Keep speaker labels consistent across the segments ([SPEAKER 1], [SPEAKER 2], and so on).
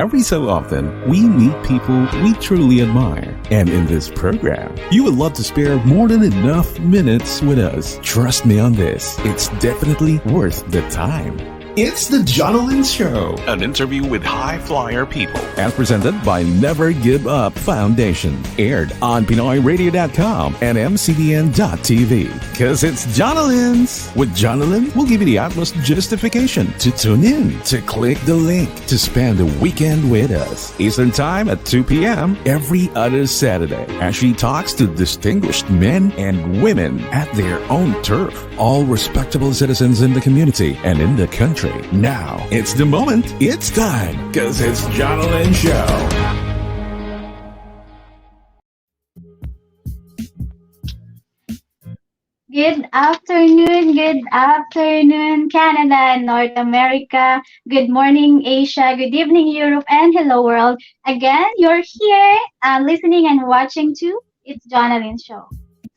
[SPEAKER 1] Every so often, we meet people we truly admire. And in this program, you would love to spare more than enough minutes with us. Trust me on this, it's definitely worth the time. It's the Jonalyn Show, an interview with high flyer people, and presented by Never Give Up Foundation. Aired on PinoyRadio.com and MCBN.TV. Cause it's Jonalyn's. With Jonalyn, we'll give you the utmost justification to tune in, to click the link, to spend the weekend with us. Eastern Time at 2 p.m. every other Saturday, as she talks to distinguished men and women at their own turf, all respectable citizens in the community and in the country. Now, it's the moment, it's time, cause it's Jonalyn Show.
[SPEAKER 2] Good afternoon, Canada and North America. Good morning, Asia. Good evening, Europe, and hello, world. Again, you're here listening and watching to It's Jonalyn's Show.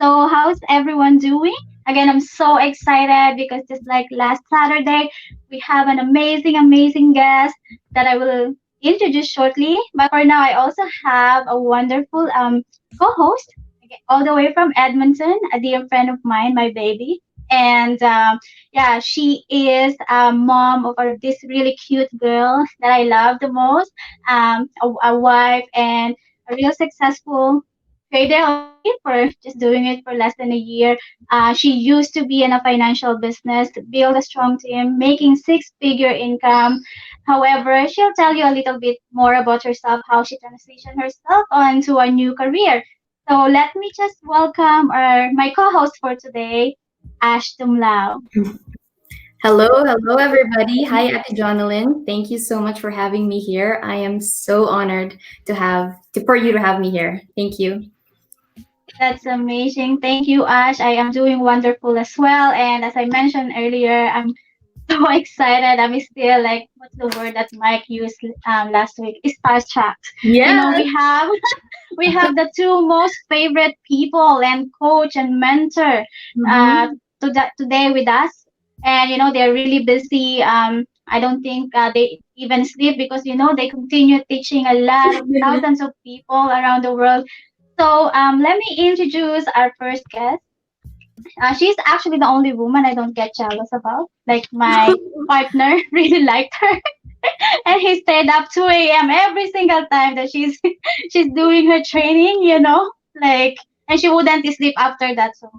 [SPEAKER 2] So, how's everyone doing? Again, I'm so excited because just like last Saturday, we have an amazing guest that I will introduce shortly. But for now, I also have a wonderful co-host all the way from Edmonton, a dear friend of mine, my baby. And yeah, she is a mom of this really cute girl that I love the most, a wife and a real successful trader already for just doing it for less than a year. She used to be in a financial business, build a strong team, making six-figure income. However, she'll tell you a little bit more about herself, how she transitioned herself onto a new career. So let me just welcome my co-host for today, Ash Tumlao.
[SPEAKER 3] Hello everybody. Hi, Ate Jonalyn. Thank you so much for having me here. I am so honored for you to have me here. Thank you.
[SPEAKER 2] That's amazing. Thank you, Ash. I am doing wonderful as well. And as I mentioned earlier, I'm so excited. I'm still like, what's the word that Mike used last week? Is starstruck.
[SPEAKER 3] Yeah.
[SPEAKER 2] You know, we have the two most favorite people and coach and mentor today with us. And you know, they're really busy. I don't think they even sleep because you know they continue teaching a lot of thousands of people around the world. So let me introduce our first guest. She's actually the only woman I don't get jealous about. Like my partner really liked her, and he stayed up 2 a.m. every single time that she's doing her training. You know, like, and she wouldn't sleep after that. So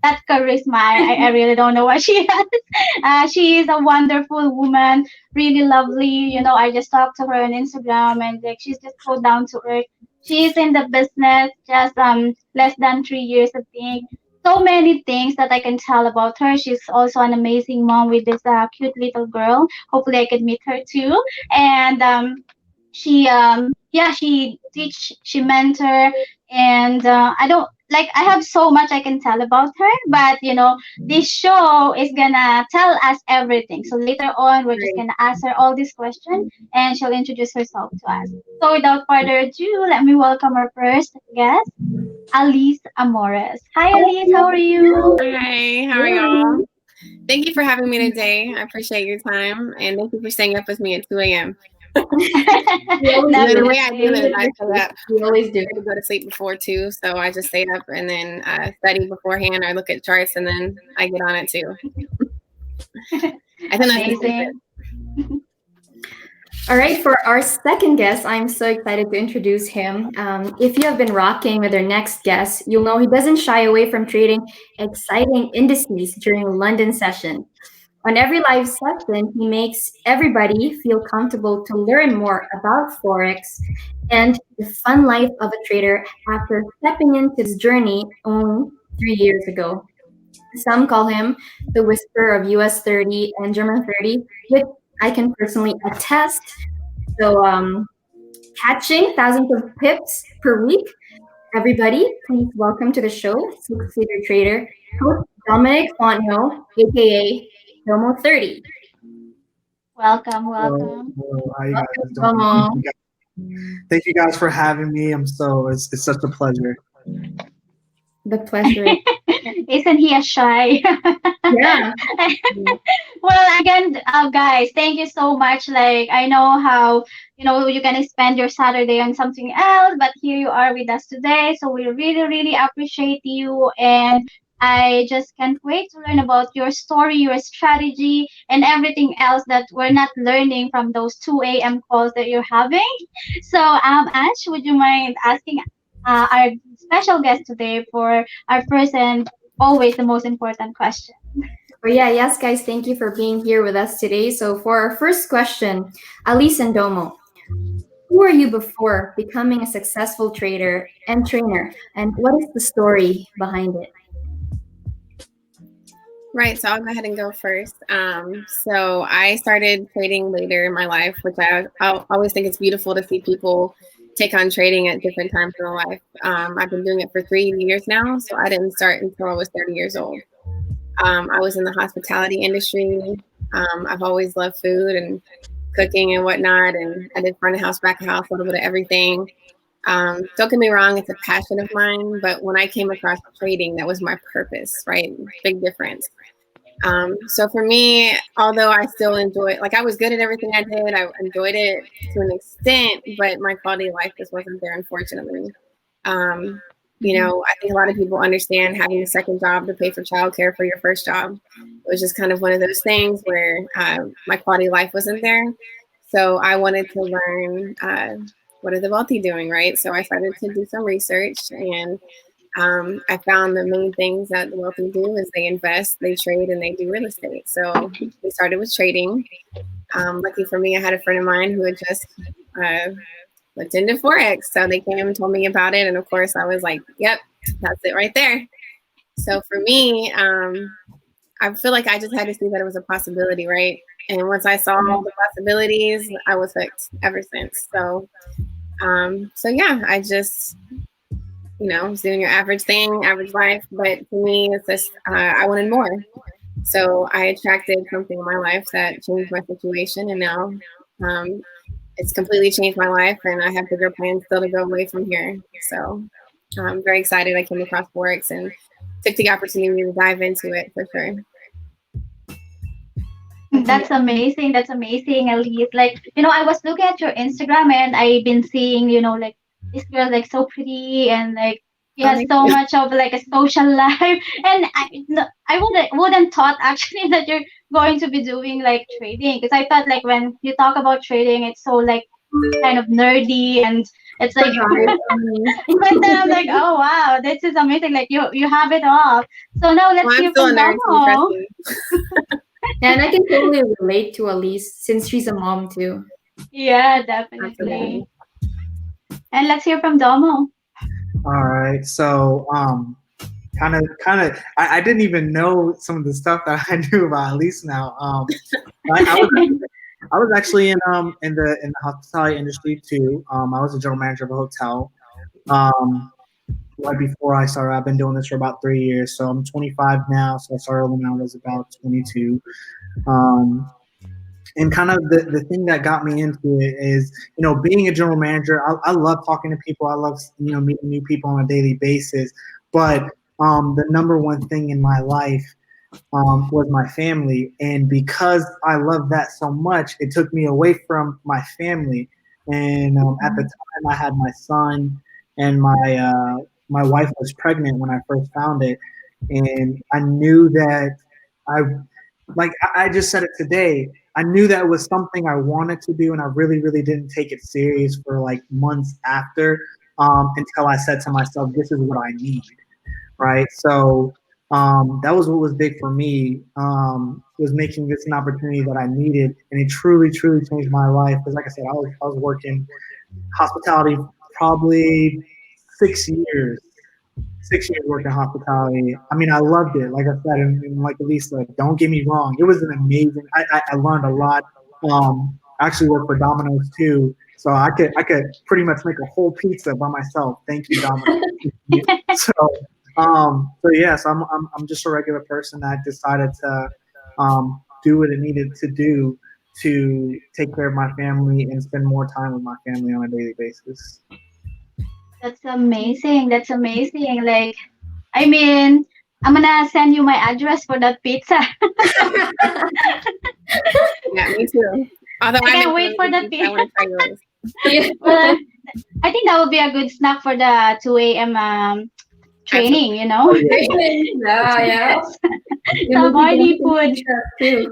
[SPEAKER 2] that charisma, I really don't know what she has. She is a wonderful woman, really lovely. You know, I just talked to her on Instagram, and like she's just so down to earth. She's in the business just less than 3 years, I think. So many things that I can tell about her. She's also an amazing mom with this cute little girl. Hopefully, I could meet her too. And she teach, she mentor, and I don't like. I have so much I can tell about her, but you know, this show is gonna tell us everything. So later on, we're just gonna ask her all these questions, and she'll introduce herself to us. So without further ado, let me welcome our first guest, Alyse Amores. Hi, Alyse. How are you?
[SPEAKER 4] Hi, how are y'all? Thank you for having me today. I appreciate your time, and thank you for staying up with me at 2 a.m. The way I do it, I feel that
[SPEAKER 3] we always do.
[SPEAKER 4] I go to sleep before 2, so I just stay up and then study beforehand or look at charts, and then I get on it too. I think that's
[SPEAKER 2] amazing.
[SPEAKER 3] All right, for our second guest, I'm so excited to introduce him. If you have been rocking with our next guest, you'll know he doesn't shy away from trading exciting indices during a London session. On every live session, he makes everybody feel comfortable to learn more about forex and the fun life of a trader after stepping into his journey only 3 years ago. Some call him the whisperer of US 30 and German 30, which I can personally attest. So catching thousands of pips per week. Everybody, please welcome to the show, six-figure trader, Coach Dominic Fonthill, aka Domo 30.
[SPEAKER 2] Welcome.
[SPEAKER 5] Hello, how you guys doing? Thank you guys for having me. It's such a pleasure.
[SPEAKER 3] The pleasure.
[SPEAKER 2] Isn't he a shy?
[SPEAKER 3] Yeah.
[SPEAKER 2] Well, again, guys, thank you so much. Like, I know how, you can spend your Saturday on something else, but here you are with us today. So we really, really appreciate you. And I just can't wait to learn about your story, your strategy, and everything else that we're not learning from those 2 a.m. calls that you're having. So, Ash, would you mind asking our special guest today for our first and always the most important question?
[SPEAKER 3] But yeah, yes, guys, thank you for being here with us today. So for our first question, Alyse and Domo, who are you before becoming a successful trader and trainer? And what is the story behind it?
[SPEAKER 4] Right, so I'll go ahead and go first. So I started trading later in my life, which I always think it's beautiful to see people take on trading at different times in their life. I've been doing it for 3 years now, so I didn't start until I was 30 years old. I was in the hospitality industry. I've always loved food and cooking and whatnot, and I did front of house, back of house, a little bit of everything. Don't get me wrong, it's a passion of mine, but when I came across trading, that was my purpose, right? Big difference. So for me, although I still enjoy, like I was good at everything I did, I enjoyed it to an extent, but my quality of life just wasn't there, unfortunately. I think a lot of people understand having a second job to pay for childcare for your first job. It was just kind of one of those things where my quality of life wasn't there. So I wanted to learn what are the wealthy doing, right? So I started to do some research, and I found the main things that the wealthy do is they invest, they trade, and they do real estate. So we started with trading. Lucky for me, I had a friend of mine who had just looked into forex, so they came and told me about it, and of course, I was like, "Yep, that's it right there." So for me, I feel like I just had to see that it was a possibility, right? And once I saw all the possibilities, I was hooked ever since. So yeah, I just was doing your average thing, average life. But to me, it's just I wanted more. So I attracted something in my life that changed my situation, and now it's completely changed my life, and I have bigger plans still to go away from here. So I'm very excited I came across forex and took the opportunity to dive into it for sure.
[SPEAKER 2] That's amazing. That's amazing, Elise. Like, I was looking at your Instagram and I've been seeing, like this girl like so pretty and like she has so much of like a social life. And I wouldn't thought actually that you're going to be doing like trading because I thought like when you talk about trading, it's so like kind of nerdy and it's like but then I'm like, oh wow, this is amazing. Like you have it all. So now let's hear from Domo.
[SPEAKER 3] And I can totally relate to Alyse since she's a mom too.
[SPEAKER 2] Yeah, definitely. And let's hear from Domo.
[SPEAKER 5] All right. So, I didn't even know some of the stuff that I knew about Alyse now. I was actually in the hospitality industry too. I was a general manager of a hotel. Right before I started, I've been doing this for about 3 years. So I'm 25 now. So I started when I was about 22. And kind of the thing that got me into it is, being a general manager, I love talking to people. I love, meeting new people on a daily basis. But the number one thing in my life was my family. And because I love that so much, it took me away from my family. And at the time, I had my son, and my wife was pregnant when I first found it. And I knew that I just said it today. I knew that was something I wanted to do, and I really, really didn't take it serious for like months after, until I said to myself, "This is what I need." Right. So that was what was big for me. Was making this an opportunity that I needed, and it truly, truly changed my life. Because, like I said, I was working hospitality probably 6 years. 6 years working hospitality. I mean, I loved it. Like I said, and like Alyse said, don't get me wrong. It was an amazing. I learned a lot. I actually worked for Domino's too, so I could pretty much make a whole pizza by myself. Thank you, Domino's. So yes, I'm just a regular person that decided to do what it needed to do to take care of my family and spend more time with my family on a daily basis.
[SPEAKER 2] That's amazing. That's amazing. Like, I mean, I'm gonna send you my address for that pizza.
[SPEAKER 4] Yeah, me too. Although
[SPEAKER 2] I
[SPEAKER 4] I make
[SPEAKER 2] can't wait
[SPEAKER 4] really
[SPEAKER 2] for
[SPEAKER 4] good
[SPEAKER 2] that
[SPEAKER 4] pizza, I
[SPEAKER 2] pizza.
[SPEAKER 4] want to try yours.
[SPEAKER 3] Yeah.
[SPEAKER 2] Well, I think that would be a good snack for the 2 a.m.
[SPEAKER 4] Absolutely.
[SPEAKER 2] Training, you know.
[SPEAKER 5] Oh yeah.
[SPEAKER 3] Yeah, yeah. You
[SPEAKER 2] Some
[SPEAKER 3] make it
[SPEAKER 2] morning
[SPEAKER 3] a
[SPEAKER 2] food.
[SPEAKER 3] chef too.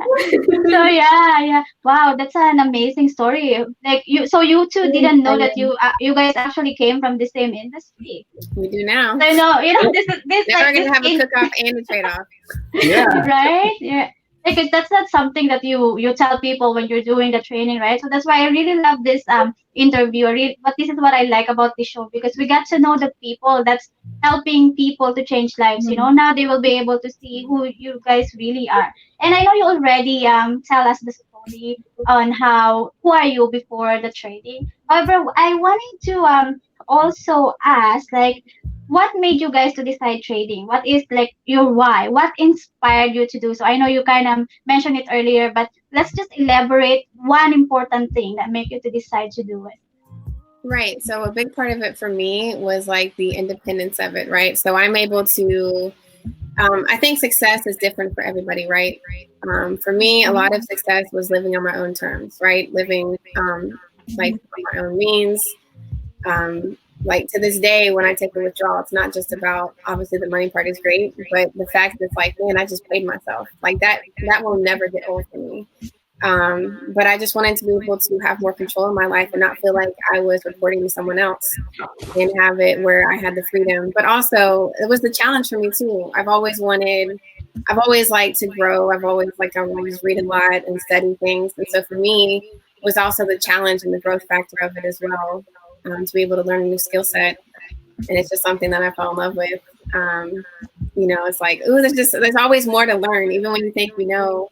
[SPEAKER 2] So yeah, yeah. Wow, that's an amazing story. Like you, so you two
[SPEAKER 3] Really
[SPEAKER 2] didn't know that
[SPEAKER 3] exciting.
[SPEAKER 2] you guys actually came from the same industry.
[SPEAKER 4] We do now.
[SPEAKER 2] So this
[SPEAKER 4] Now
[SPEAKER 2] like
[SPEAKER 4] we're
[SPEAKER 2] this
[SPEAKER 4] gonna have a
[SPEAKER 2] in
[SPEAKER 4] cook-off and a trade-off.
[SPEAKER 5] Yeah.
[SPEAKER 2] right? Yeah. Because that's not something that you tell people when you're doing the training, right? So that's why I really love this interview. But this is what I like about this show because we got to know the people that's helping people to change lives. You know,
[SPEAKER 3] Mhm.
[SPEAKER 2] now they will be able to see who you guys really are. And I know you already tell us the story on how who are you before the training. However, I wanted to also ask like what made you guys to decide trading? What is like your why? What inspired you to do so? I know you kind of mentioned it earlier, but let's just elaborate one important thing that made you to decide to do it.
[SPEAKER 4] Right. So a big part of it for me was like the independence of it, right? So I'm able to, I think success is different for everybody, right? For me, a lot of success was living on my own terms, right? Living like on my own means. Like to this day, when I take a withdrawal, it's not just about obviously the money part is great, but the fact that it's like, man, I just paid myself. Like that will never get old for me. But I just wanted to be able to have more control in my life and not feel like I was reporting to someone else and have it where I had the freedom. But also, it was the challenge for me too. I've always liked to grow. I've always read a lot and study things. And so for me, it was also the challenge and the growth factor of it as well, to be able to learn a new skill set. And it's just something that I fell in love with. Um, it's like, ooh, there's always more to learn. Even when you think you know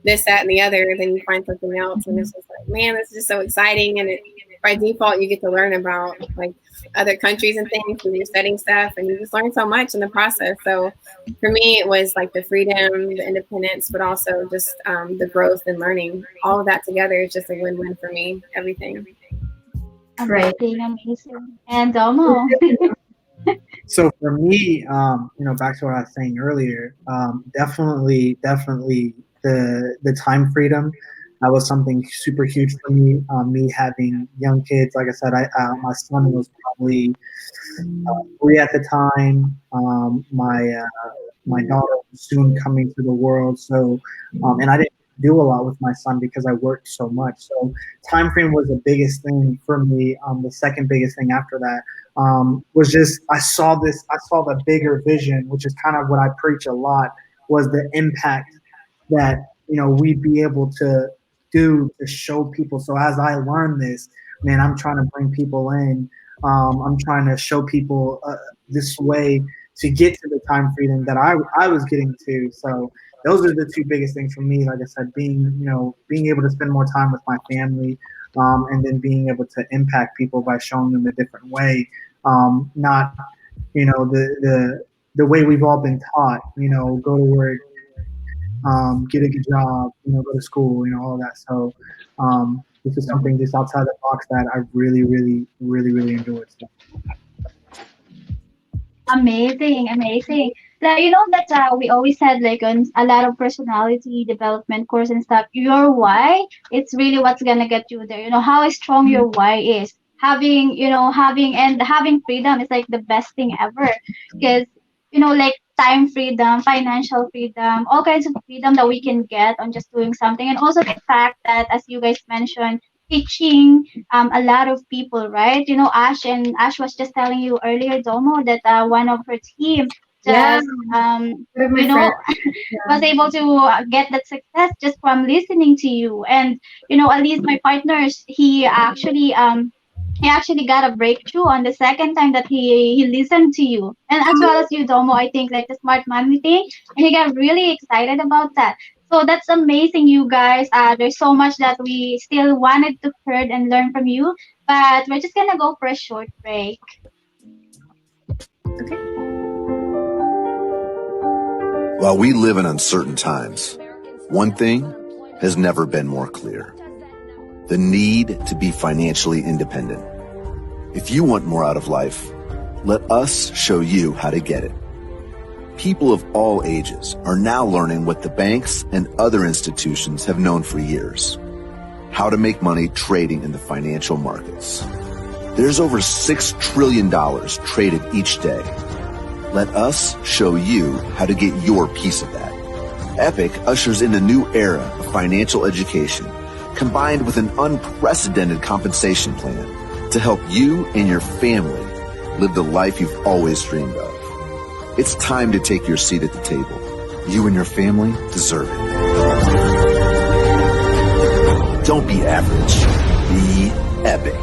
[SPEAKER 4] this, that, and the other, then you find something else, and it's just like, man, this is just so exciting. And by default, you get to learn about like other countries and things, and you're studying stuff, and you just learn so much in the process. So for me, it was like the freedom, the independence, but also just the growth and learning. All of that together is just a win-win for me. Everything.
[SPEAKER 3] Right.
[SPEAKER 2] Amazing, amazing. And Domo.
[SPEAKER 5] So for me, back to what I was saying earlier, definitely the time freedom. That was something super huge for me. Me having young kids, like I said, my son was probably 3 at the time. My daughter was soon coming to the world, so and I didn't do a lot with my son because I worked so much. So time frame was the biggest thing for me. The second biggest thing after that was just I saw the bigger vision, which is kind of what I preach a lot, was the impact that we'd be able to do to show people. So as I learn this, man, I'm trying to bring people in. I'm trying to show people this way to get to the time freedom that I was getting to. So those are the two biggest things for me. Like I said, being able to spend more time with my family, and then being able to impact people by showing them a different way. Not the way we've all been taught. Go to work, get a good job, go to school, all of that. So this is something just outside the box that I really, really, really, really enjoyed. So.
[SPEAKER 2] Amazing, amazing. Like that we always had like on a lot of personality development course and stuff. Your why, it's really what's gonna get you there. You know how strong your why is. Having freedom is like the best thing ever, because like time freedom, financial freedom, all kinds of freedom that we can get on just doing something, and also the fact that as you guys mentioned, teaching a lot of people, right? Ash was just telling you earlier, Domo, that one of her team
[SPEAKER 3] Yeah,
[SPEAKER 2] just
[SPEAKER 3] one of my
[SPEAKER 2] you know
[SPEAKER 3] friends.
[SPEAKER 2] was able to get that success just from listening to you. And at least my partners, he actually got a breakthrough on the second time that he listened to you, and as well as you, Domo. I think like the smart money thing, and he got really excited about that. So that's amazing, you guys. There's so much that we still wanted to hear and learn from you, but we're just gonna go for a short break.
[SPEAKER 6] While we live in uncertain times, one thing has never been more clear: the need to be financially independent. If you want more out of life, let us show you how to get it. People of all ages are now learning what the banks and other institutions have known for years: how to make money trading in the financial markets. There's over $6 trillion traded each day. Let us show you how to get your piece of that. Epic ushers in a new era of financial education, combined with an unprecedented compensation plan to help you and your family live the life you've always dreamed of. It's time to take your seat at the table. You and your family deserve it. Don't be average. Be epic.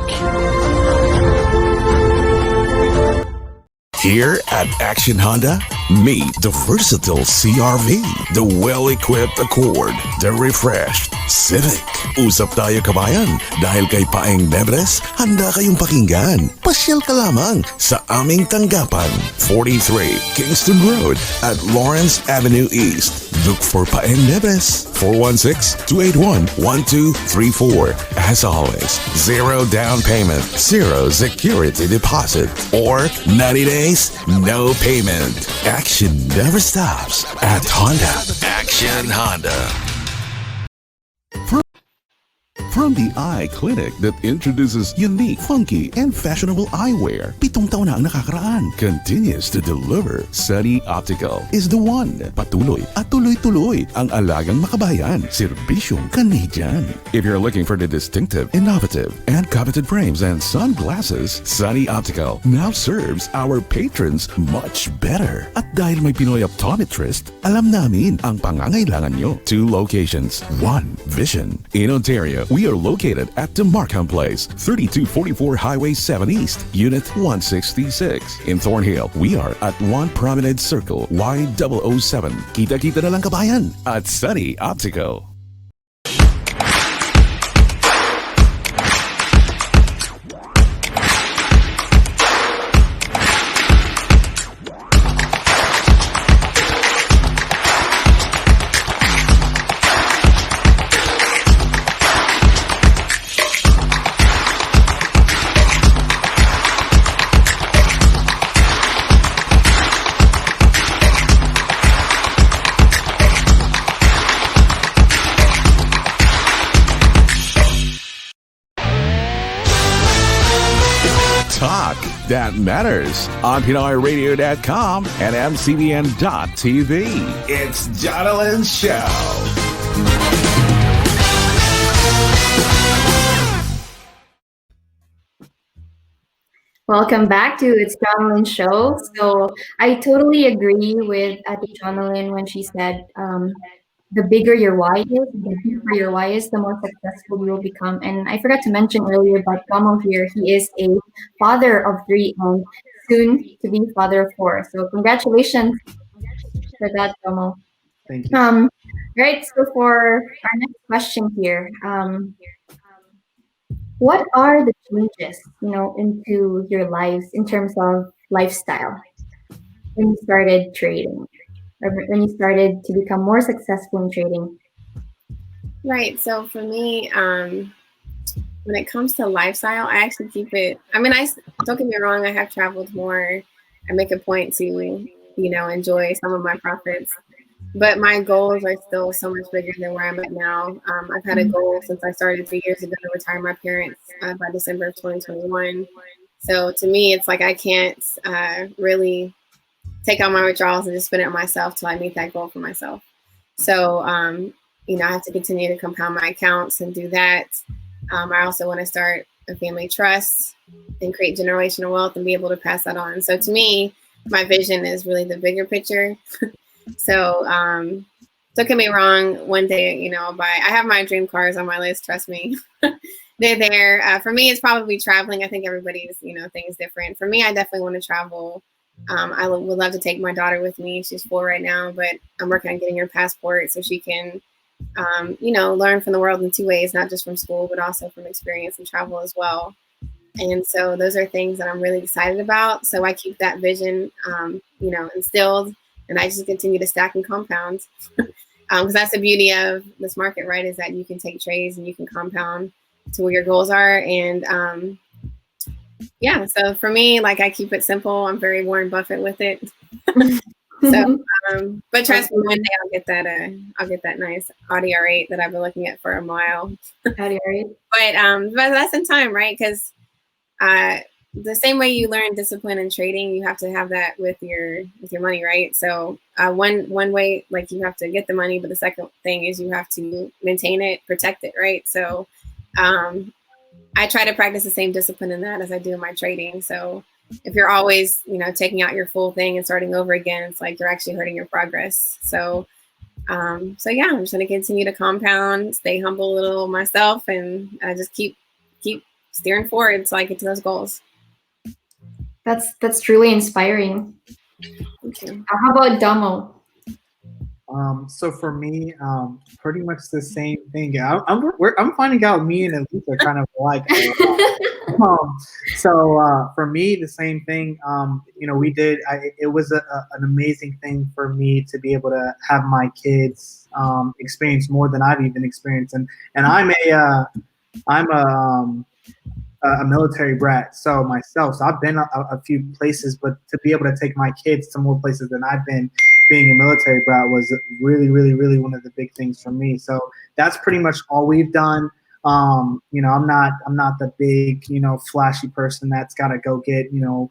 [SPEAKER 1] Here at Action Honda, meet the versatile CRV, the well-equipped Accord, the refreshed Civic. Usap tayo kabayan, dahil kay Paeng Nebres, handa kayong pakinggan. Pasyal ka lamang sa aming tanggapan, 43 Kingston Road at Lawrence Avenue East. Look for Paeng Nebres, 416-281-1234. As always, zero down payment, zero security deposit, or 90 days, no payment. Action never stops at Honda. Action Honda. From the eye clinic that introduces unique, funky, and fashionable eyewear, 7 taon na ang nakakaraan, continues to deliver. Sunny Optical is the one. Patuloy at tuloy-tuloy ang alagang makabayan, serbisyong Canadian. If you're looking for the distinctive, innovative, and coveted frames and sunglasses, Sunny Optical now serves our patrons much better. At dahil may Pinoy optometrist, alam namin ang pangangailangan nyo. 2 locations, 1 vision. In Ontario, we are located at the Markham Place, 3244 Highway 7 East, Unit 166. In Thornhill, we are at 1 Promenade Circle, Y007. Kita-kita na lang kabayan at Sunny Optical. Talk that matters on PinoyRadio.com and MCBN.TV. It's Jonalyn Show.
[SPEAKER 3] Welcome back to It's Jonalyn Show. So I totally agree with Ate Jonalyn when she said the bigger your why is, the deeper your why is, the more successful you will become. And I forgot to mention earlier about Tomo here. He is a father of 3 and soon to be father of 4. So congratulations for that, Tomo.
[SPEAKER 5] Thank you.
[SPEAKER 3] Right. So for our next question here, what are the changes, into your lives in terms of lifestyle when you started trading? Or when you started to become more successful in trading?
[SPEAKER 4] Right. So for me, when it comes to lifestyle, I actually keep it. I mean, don't get me wrong. I have traveled more. I make a point to, enjoy some of my profits, but my goals are still so much bigger than where I'm at now. I've had a goal since I started 3 years ago to retire my parents by December of 2021. So to me, it's like I can't really take out my withdrawals and just spend it on myself till I meet that goal for myself. So, I have to continue to compound my accounts and do that. I also want to start a family trust and create generational wealth and be able to pass that on. So to me, my vision is really the bigger picture. So, don't get me wrong. One day, I have my dream cars on my list. Trust me. They're there. For me, it's probably traveling. I think everybody's, thing is different. For me, I definitely want to travel. I would love to take my daughter with me. She's 4 right now, but I'm working on getting her passport so she can, learn from the world in 2 ways, not just from school, but also from experience and travel as well. And so those are things that I'm really excited about. So I keep that vision, instilled, and I just continue to stack and compound. Because that's the beauty of this market, right? Is that you can take trades and you can compound to where your goals are. And, so for me, I keep it simple. I'm very Warren Buffett with it. So, but trust me, one day I'll get that nice Audi R8 that I've been looking at for a while.
[SPEAKER 3] Audi R8.
[SPEAKER 4] But that's in time, right? Because the same way you learn discipline in trading, you have to have that with your money, right? So one way, like, you have to get the money, but the second thing is you have to maintain it, protect it, right? So I try to practice the same discipline in that as I do in my trading. So if you're always, taking out your full thing and starting over again, it's like you're actually hurting your progress. So yeah, I'm just going to continue to compound, stay humble a little myself, and just keep steering forward until I get to those goals.
[SPEAKER 3] That's truly inspiring.
[SPEAKER 4] Thank you.
[SPEAKER 3] How about Domo?
[SPEAKER 5] So for me, pretty much the same thing. I'm finding out me and Alyse are kind of alike. So for me, the same thing. We did. It was an amazing thing for me to be able to have my kids experience more than I've even experienced, and I'm a military brat, so myself. So I've been a few places, but to be able to take my kids to more places than I've been, being a military brat, was really, really, really one of the big things for me. So that's pretty much all we've done. I'm not the big, flashy person that's got to go get, a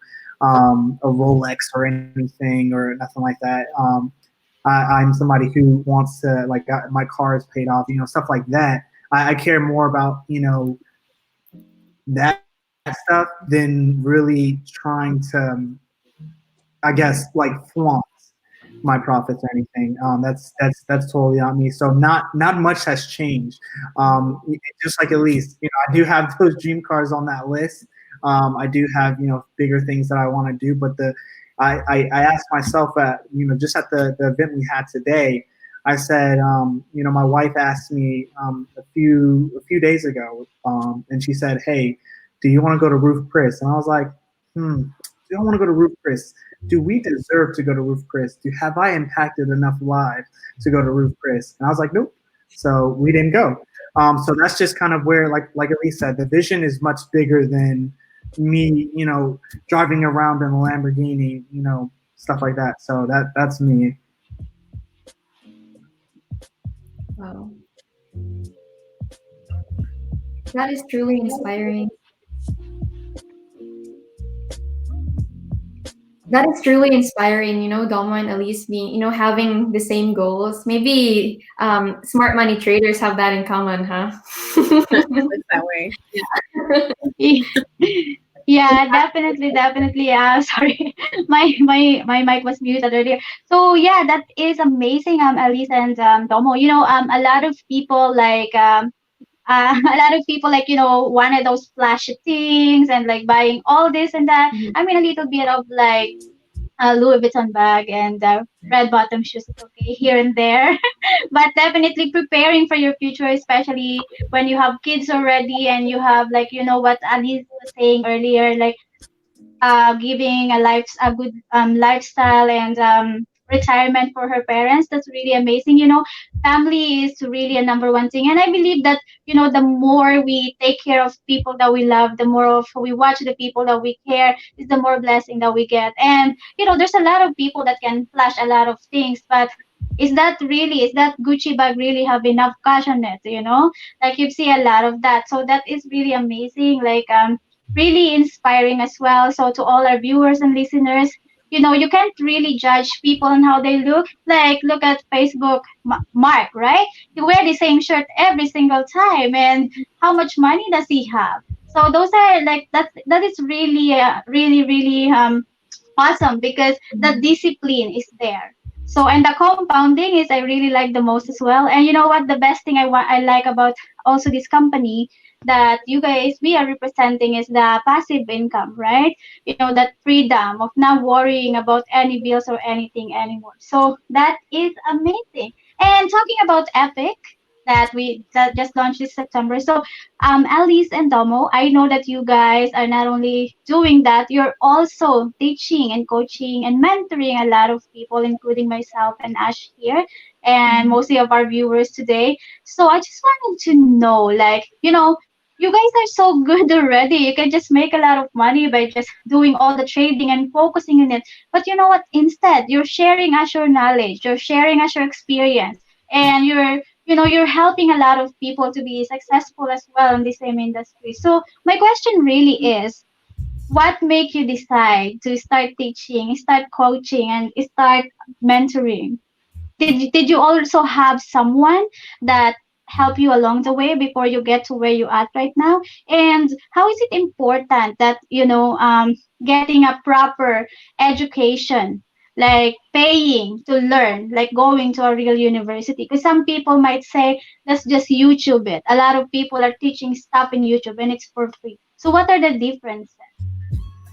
[SPEAKER 5] Rolex or anything or nothing like that. I'm somebody who wants to, like, my car is paid off, stuff like that. I care more about, that stuff than really trying to, I guess, like, flaunt my profits or anything. That's totally on me. So not much has changed. Just like Alyse, I do have those dream cars on that list. I do have bigger things that I want to do, but I asked myself at just at the event we had today. I said, my wife asked me a few days ago, and she said, "Hey, do you want to go to Roof Chris?" And I was like, do I want to go to Roof Chris? Do we deserve to go to Roof Chris? Have I impacted enough lives to go to Roof Chris? And I was like, nope. So we didn't go. So that's just kind of where, like Alyse said, the vision is much bigger than me, driving around in a Lamborghini, stuff like that. So that's me.
[SPEAKER 3] Wow. That is truly inspiring. That is truly inspiring, Domo and Alyse being, having the same goals. Maybe smart money traders have that in common, huh?
[SPEAKER 4] It's that way.
[SPEAKER 2] Yeah, definitely, definitely. Yeah, sorry, my mic was muted earlier. So yeah, that is amazing, Alyse and Domo. A lot of people like a lot of people like wanted those flashy things and like buying all this and that. I mean, a little bit of like Louis Vuitton bag and red bottom shoes is okay here and there, but definitely preparing for your future, especially when you have kids already and you have like what Alice was saying earlier, like giving a good lifestyle and retirement for her parents. That's really amazing. Family is really a number one thing, and I believe that the more we take care of people that we love, the more of we watch the people that we care, is the more blessing that we get. And there's a lot of people that can flash a lot of things, but is that Gucci bag really have enough cash on it? Like you see a lot of that, so that is really amazing. Like really inspiring as well. So to all our viewers and listeners, you can't really judge people on how they look. Like look at Facebook Mark, right? He wear the same shirt every single time, and how much money does he have? So those are like that is really really awesome because the discipline is there. So and the compounding is I really like the most as well. And you know what? The best thing I like about also this company that you guys we are representing is the passive income, right? That freedom of not worrying about any bills or anything anymore. So that is amazing. And talking about Epic that just launched this September. So Alice and Domo, I know that you guys are not only doing that, you're also teaching and coaching and mentoring a lot of people, including myself and Ash here, and mostly of our viewers today. So I just wanted to know, like, you guys are so good already. You can just make a lot of money by just doing all the trading and focusing on it. But you know what? Instead, you're sharing us your knowledge, you're sharing us your experience, and you're helping a lot of people to be successful as well in the same industry. So my question really is, what make you decide to start teaching, start coaching, and start mentoring? Did you also have someone that help you along the way before you get to where you at right now? And how is it important that getting a proper education, like paying to learn, like going to a real university? Because some people might say, let's just YouTube it. A lot of people are teaching stuff in YouTube and it's for free. So what are the differences?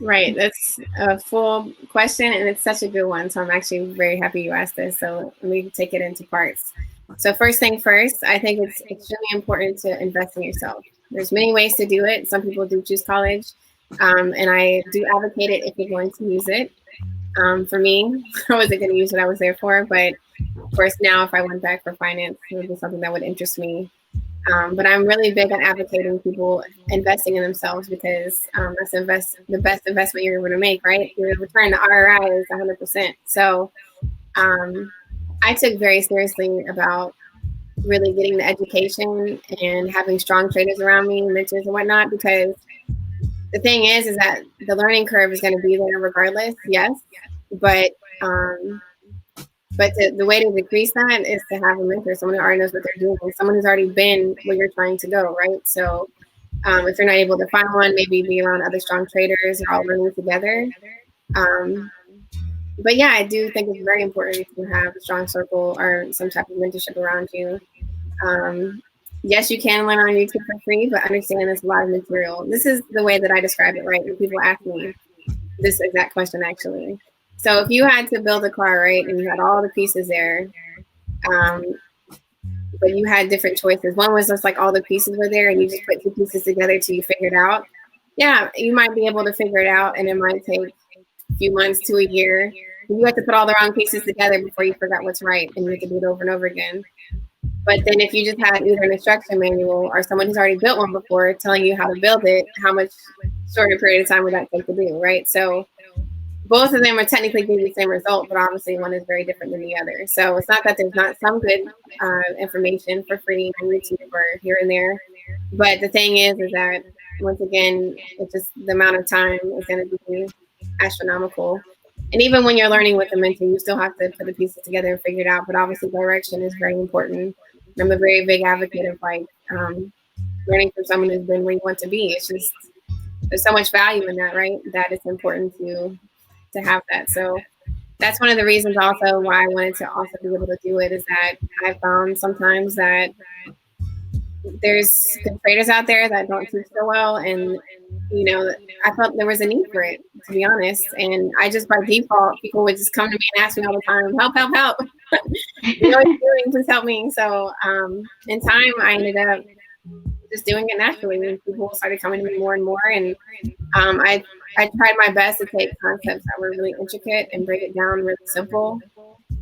[SPEAKER 4] Right. That's a full question, and it's such a good one. So I'm actually very happy you asked this. So let me take it into parts. So first thing first, I think it's extremely important to invest in yourself. There's many ways to do it. Some people do choose college, and I do advocate it if you're going to use it. For me, I wasn't going to use what I was there for, but of course now if I went back for finance, it would be something that would interest me. But I'm really big on advocating people investing in themselves because that's the best investment you're going to make, right? Your return to ROI is 100%. So um, I took very seriously about really getting the education and having strong traders around me, mentors and whatnot, because the thing is that the learning curve is going to be there regardless, yes, but um, the way to decrease that is to have a mentor, someone who already knows what they're doing, someone who's already been where you're trying to go, right? So if you're not able to find one, maybe be around other strong traders or all learning together. Um, but yeah, I do think it's very important to have a strong circle or some type of mentorship around you. Um, yes, you can learn on YouTube for free, but understand there's a lot of material. This is the way that I describe it, right? When people ask me this exact question, actually. So if you had to build a car, right, and you had all the pieces there, um, but you had different choices. One was just like all the pieces were there, and you just put two pieces together till you figured out. Yeah, you might be able to figure it out, and it might take a few months to a year. You have to put all the wrong pieces together before you figure out what's right, and you have to do it over and over again. But then if you just had either an instruction manual or someone who's already built one before telling you how to build it, how much shorter period of time would that take to do, right? So both of them are technically giving the same result, but obviously one is very different than the other. So it's not that there's not some good information for free on YouTube or here and there. But the thing is that once again, it's just the amount of time is going to be astronomical. And even when you're learning with a mentor, you still have to put the pieces together and figure it out. But obviously, direction is very important. I'm a very big advocate of learning from someone who's been where you want to be. It's just there's so much value in that, right? That it's important to have that. So that's one of the reasons also why I wanted to also be able to do it is that I found sometimes that there's good traders out there that don't teach so well, and I felt there was a need for it, to be honest. And I just by default, people would just come to me and ask me all the time, help, help, help. You know what you're doing, please help me. So in time I ended up just doing it naturally, and people started coming to me more and more. And I tried my best to take concepts that were really intricate and break it down really simple.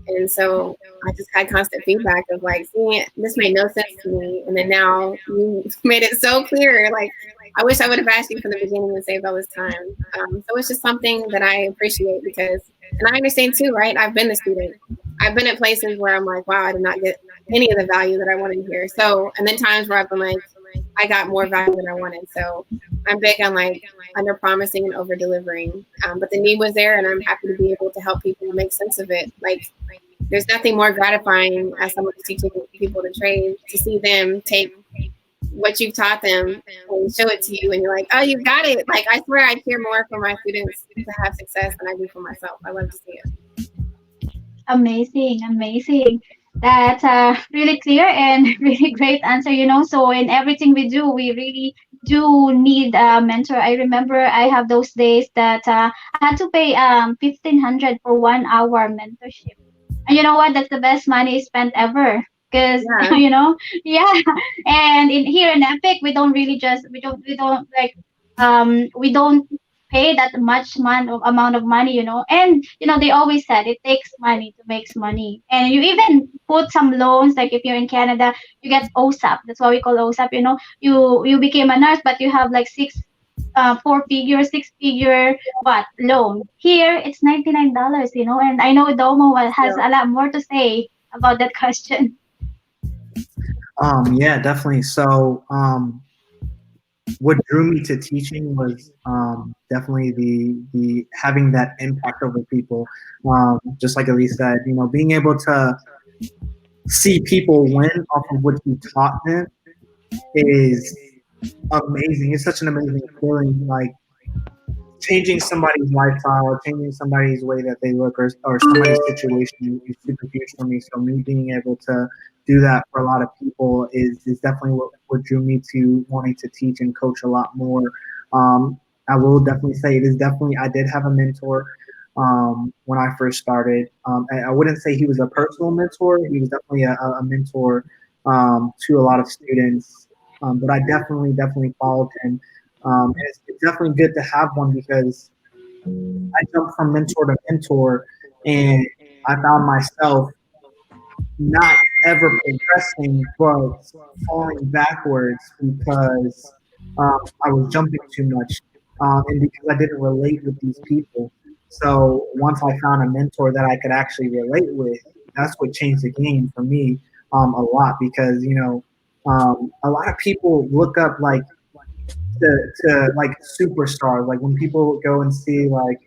[SPEAKER 4] And so I just had constant feedback of seeing it, this made no sense to me. And then now you made it so clear. Like, I wish I would have asked you from the beginning and saved all this time. So it's just something that I appreciate because, and I understand too, right? I've been the student. I've been at places where I'm like, wow, I did not get any of the value that I wanted here. So, and then times where I've been like, I got more value than I wanted. So I'm big on under promising and over delivering. But the need was there, and I'm happy to be able to help people make sense of it. There's nothing more gratifying as someone who's teaching people to trade to see them take what you've taught them and show it to you, and you're like, oh, you got it. I swear I care more for my students to have success than I do for myself. I love to see it.
[SPEAKER 2] Amazing, amazing. That's a really clear and really great answer. So in everything we do, we really do need a mentor. I remember I have those days that I had to pay 1,500 for 1 hour mentorship. And you know what? That's the best money spent ever. Because
[SPEAKER 4] Yeah.
[SPEAKER 2] yeah. And in here in Epic, we don't really just we don't like we don't pay that much amount of money, and they always said it takes money to make money, and you even put some loans, like if you're in Canada, you get OSAP. That's what we call OSAP. You became a nurse, but you have like four-figure, six-figure what loan. Here it's $99, and I know Domo has
[SPEAKER 4] Yeah.
[SPEAKER 2] a lot more to say about that question.
[SPEAKER 5] Yeah, definitely. So, what drew me to teaching was definitely the having that impact over people. Just like Alyse said, being able to see people win off of what you taught them is amazing. It's such an amazing feeling. Like changing somebody's lifestyle or changing somebody's way that they look, or somebody's situation is super huge for me. So me being able to do that for a lot of people is definitely what drew me to wanting to teach and coach a lot more. I will definitely say it is definitely, I did have a mentor when I first started. I wouldn't say he was a personal mentor. He was definitely a mentor to a lot of students. But I definitely followed him. And it's definitely good to have one because I jumped from mentor to mentor, and I found myself not ever progressing, but falling backwards because I was jumping too much, and because I didn't relate with these people. So once I found a mentor that I could actually relate with, that's what changed the game for me a lot because a lot of people look up like to like superstars. Like when people go and see like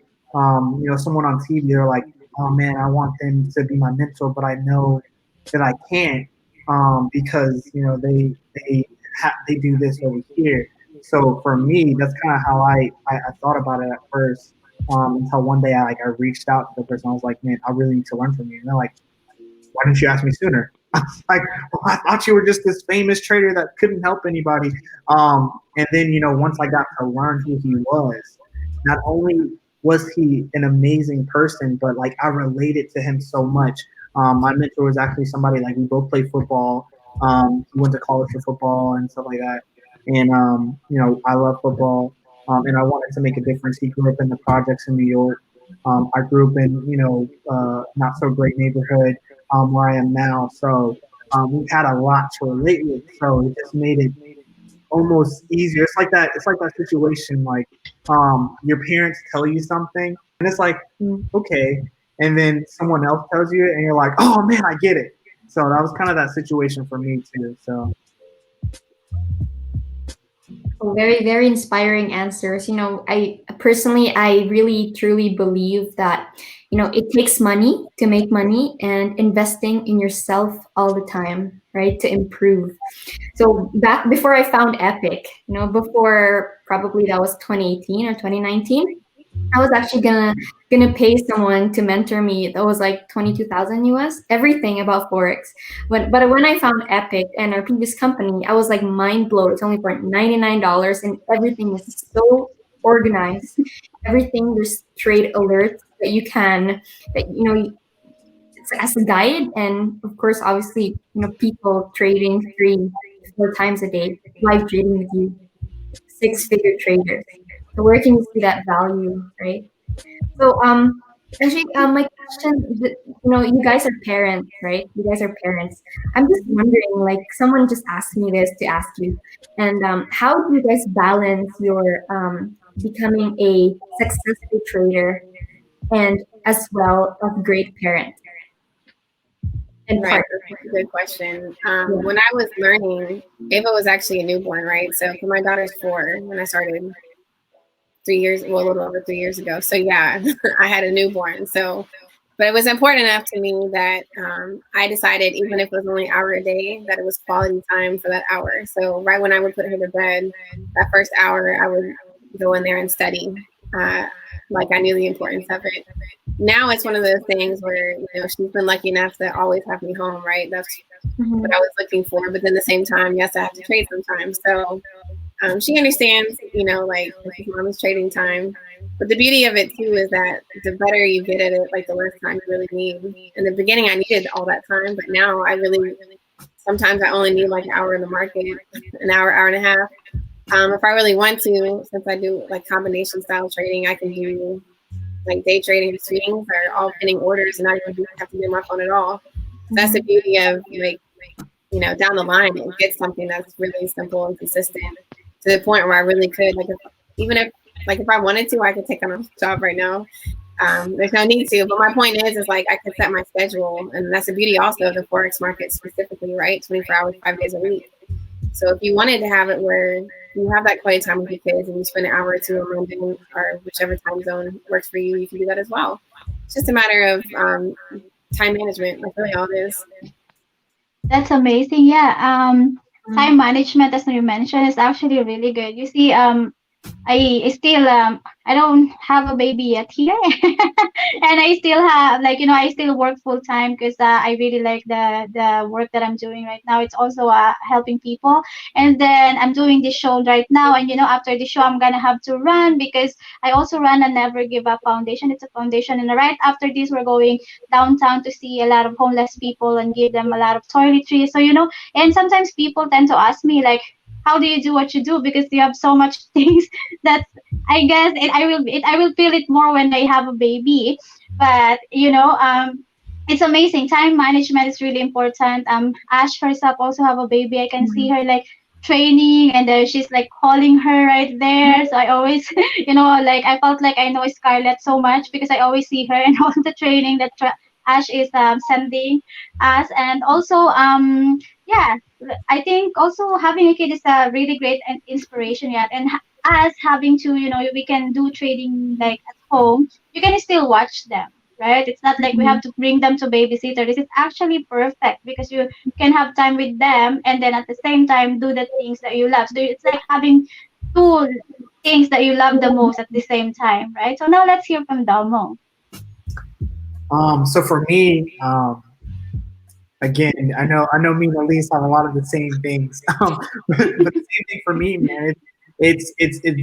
[SPEAKER 5] someone on TV, they're like, oh man, I want them to be my mentor, but I know that I can't because they do this over here. So for me, that's kind of how I thought about it at first. Until one day I reached out to the person. I was like, man, I really need to learn from you. And they're like, why didn't you ask me sooner? I was like, well, I thought you were just this famous trader that couldn't help anybody. And then, once I got to learn who he was, not only was he an amazing person, but like I related to him so much. My mentor was actually somebody like we both played football. He went to college for football and stuff like that. And, I love football. And I wanted to make a difference. He grew up in the projects in New York. I grew up in, not so great neighborhood where I am now. So we had a lot to relate with. So it just made it almost easier. It's like that. It's like that situation. Like your parents tell you something, and it's like okay, and then someone else tells you it, and you're like, oh man, I get it. So that was kind of that situation for me too. So
[SPEAKER 3] Very, very inspiring answers. I really truly believe that, it takes money to make money and investing in yourself all the time, right? To improve. So back before I found Epic, before probably that was 2018 or 2019, I was actually gonna pay someone to mentor me. That was like 22,000 US, everything about forex. But when I found Epic and our previous company, I was like mind blown. It's only for $99, and everything is so organized. Everything, there's trade alerts that it's as a guide, and of course, obviously, people trading 3 4 times a day, live trading with you, 6-figure traders. So where can you see that value, right? So, actually, my question, you guys are parents, right? You guys are parents. I'm just wondering, like, someone just asked me this to ask you, and how do you guys balance your becoming a successful trader and as well a great parent and
[SPEAKER 4] Right,
[SPEAKER 3] partner?
[SPEAKER 4] that's a good question.
[SPEAKER 3] Yeah.
[SPEAKER 4] When I was learning, Ava was actually a newborn, right? So for my daughter's 4 when I started 3 years, well, a little over 3 years ago. So yeah, I had a newborn. So, but it was important enough to me that I decided, even if it was only an hour a day, that it was quality time for that hour. So right when I would put her to bed, that first hour, I would go in there and study. Like I knew the importance of it. Now it's one of those things where she's been lucky enough to always have me home, right? That's what I was looking for. But then at the same time, yes, I have to trade sometimes. So she understands, like this is mama's trading time. But the beauty of it too is that the better you get at it, like the less time you really need. In the beginning, I needed all that time, but now I really sometimes I only need like an hour in the market, an hour, hour and a half. If I really want to, since I do like combination style trading, I can do like day trading swings or all pinning orders and not even have to be on my phone at all. That's the beauty of like, down the line, it gets something that's really simple and consistent to the point where I really could, like, if I wanted to, I could take on a job right now. There's no need to, but my point is like I could set my schedule, and that's the beauty also of the forex market specifically, right? 24 hours, 5 days a week. So if you wanted to have it where you have that quiet time with your kids and you spend an hour or two in London or whichever time zone works for you, you can do that as well. It's just a matter of time management. That's really all it is.
[SPEAKER 2] That's amazing. Yeah. Time management, as you mentioned, is actually really good. You see, I still I don't have a baby yet here, and I still have, like, I still work full time because I really like the work that I'm doing right now. It's also helping people, and then I'm doing this show right now, and after the show I'm gonna have to run because I also run a Never Give Up Foundation. It's a foundation, and right after this we're going downtown to see a lot of homeless people and give them a lot of toiletries. So and sometimes people tend to ask me like, how do you do what you do, because you have so much things that I guess I will feel it more when I have a baby. But it's amazing. Time management is really important. Ash herself also have a baby. I can see her like training, and she's like calling her right there. So I always like I felt like I know Scarlett so much because I always see her and all the training that Ash is sending us. And also yeah, I think also having a kid is a really great inspiration. Yeah, and us having to, we can do trading like at home. You can still watch them, right? It's not like we have to bring them to babysitter. This is actually perfect because you can have time with them and then at the same time do the things that you love. So it's like having two things that you love the most at the same time, right? So now let's hear from Dalmo.
[SPEAKER 5] So for me, again, I know me and Alyse have a lot of the same things, but the same thing for me, man. It's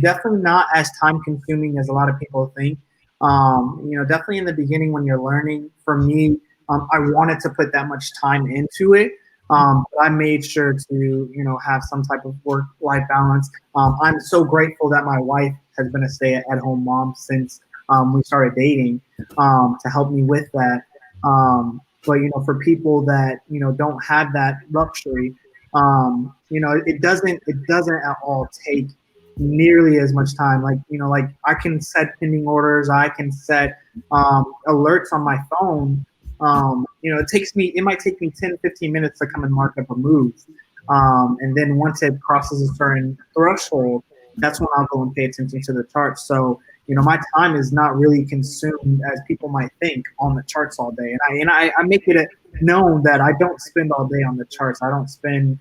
[SPEAKER 5] definitely not as time consuming as a lot of people think. Definitely in the beginning when you're learning. For me, I wanted to put that much time into it. But I made sure to have some type of work-life balance. I'm so grateful that my wife has been a stay-at-home mom since we started dating to help me with that. But for people that don't have that luxury, it doesn't at all take nearly as much time. Like I can set pending orders, I can set alerts on my phone. It might take me 10-15 minutes to come and mark up a move, and then once it crosses a certain threshold, that's when I'll go and pay attention to the charts. So my time is not really consumed as people might think on the charts all day. And I make it known that I don't spend all day on the charts. I don't spend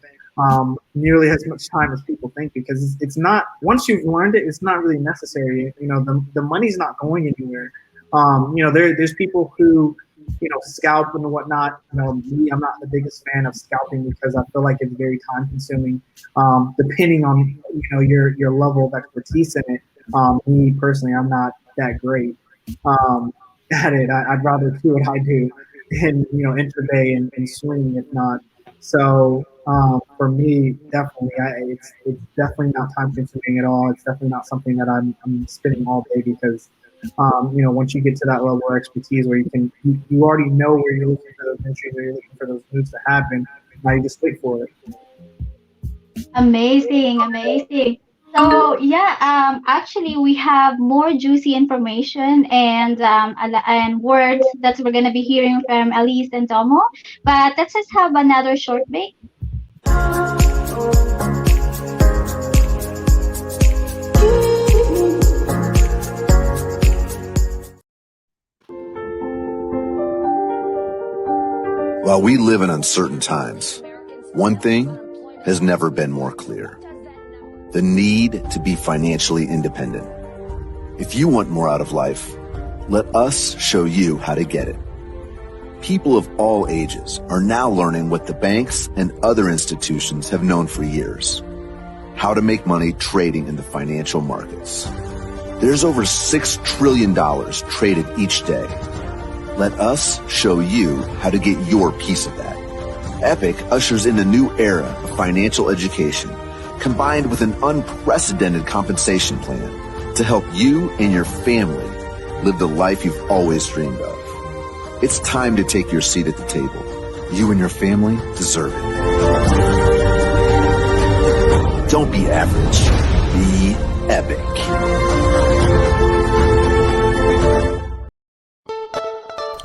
[SPEAKER 5] nearly as much time as people think, because it's not, once you've learned it, it's not really necessary. The money's not going anywhere. There's people who, scalp and whatnot. Me, I'm not the biggest fan of scalping because I feel like it's very time consuming, depending on, your level of expertise in it. Me personally, I'm not that great at it. I'd rather do what I do in intraday and swing, if not. So for me, definitely, it's definitely not time consuming at all. It's definitely not something that I'm spending all day because once you get to that level of expertise where you already know where you're looking for those entries, where you're looking for those moves to happen. Now you just wait for it.
[SPEAKER 2] Amazing. So yeah, actually we have more juicy information and words that we're gonna be hearing from Alyse and Tomo. But let's just have another short break.
[SPEAKER 6] While we live in uncertain times, one thing has never been more clear: the need to be financially independent. If you want more out of life, let us show you how to get it. People of all ages are now learning what the banks and other institutions have known for years: how to make money trading in the financial markets. There's over $6 trillion traded each day. Let us show you how to get your piece of that. Epic ushers in a new era of financial education, combined with an unprecedented compensation plan to help you and your family live the life you've always dreamed of. It's time to take your seat at the table. You and your family deserve it. Don't be average. Be epic.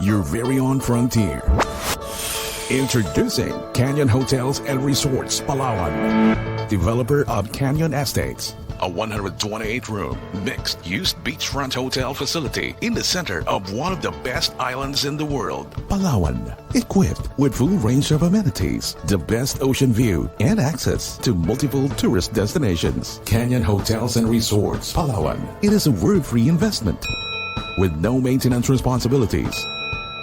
[SPEAKER 1] Your very own frontier. Introducing Canyon Hotels and Resorts, Palawan. Developer of Canyon Estates. A 128-room, mixed-use beachfront hotel facility in the center of one of the best islands in the world, Palawan. Equipped with full range of amenities, the best ocean view, and access to multiple tourist destinations. Canyon Hotels and Resorts, Palawan. It is a worry-free investment with no maintenance responsibilities,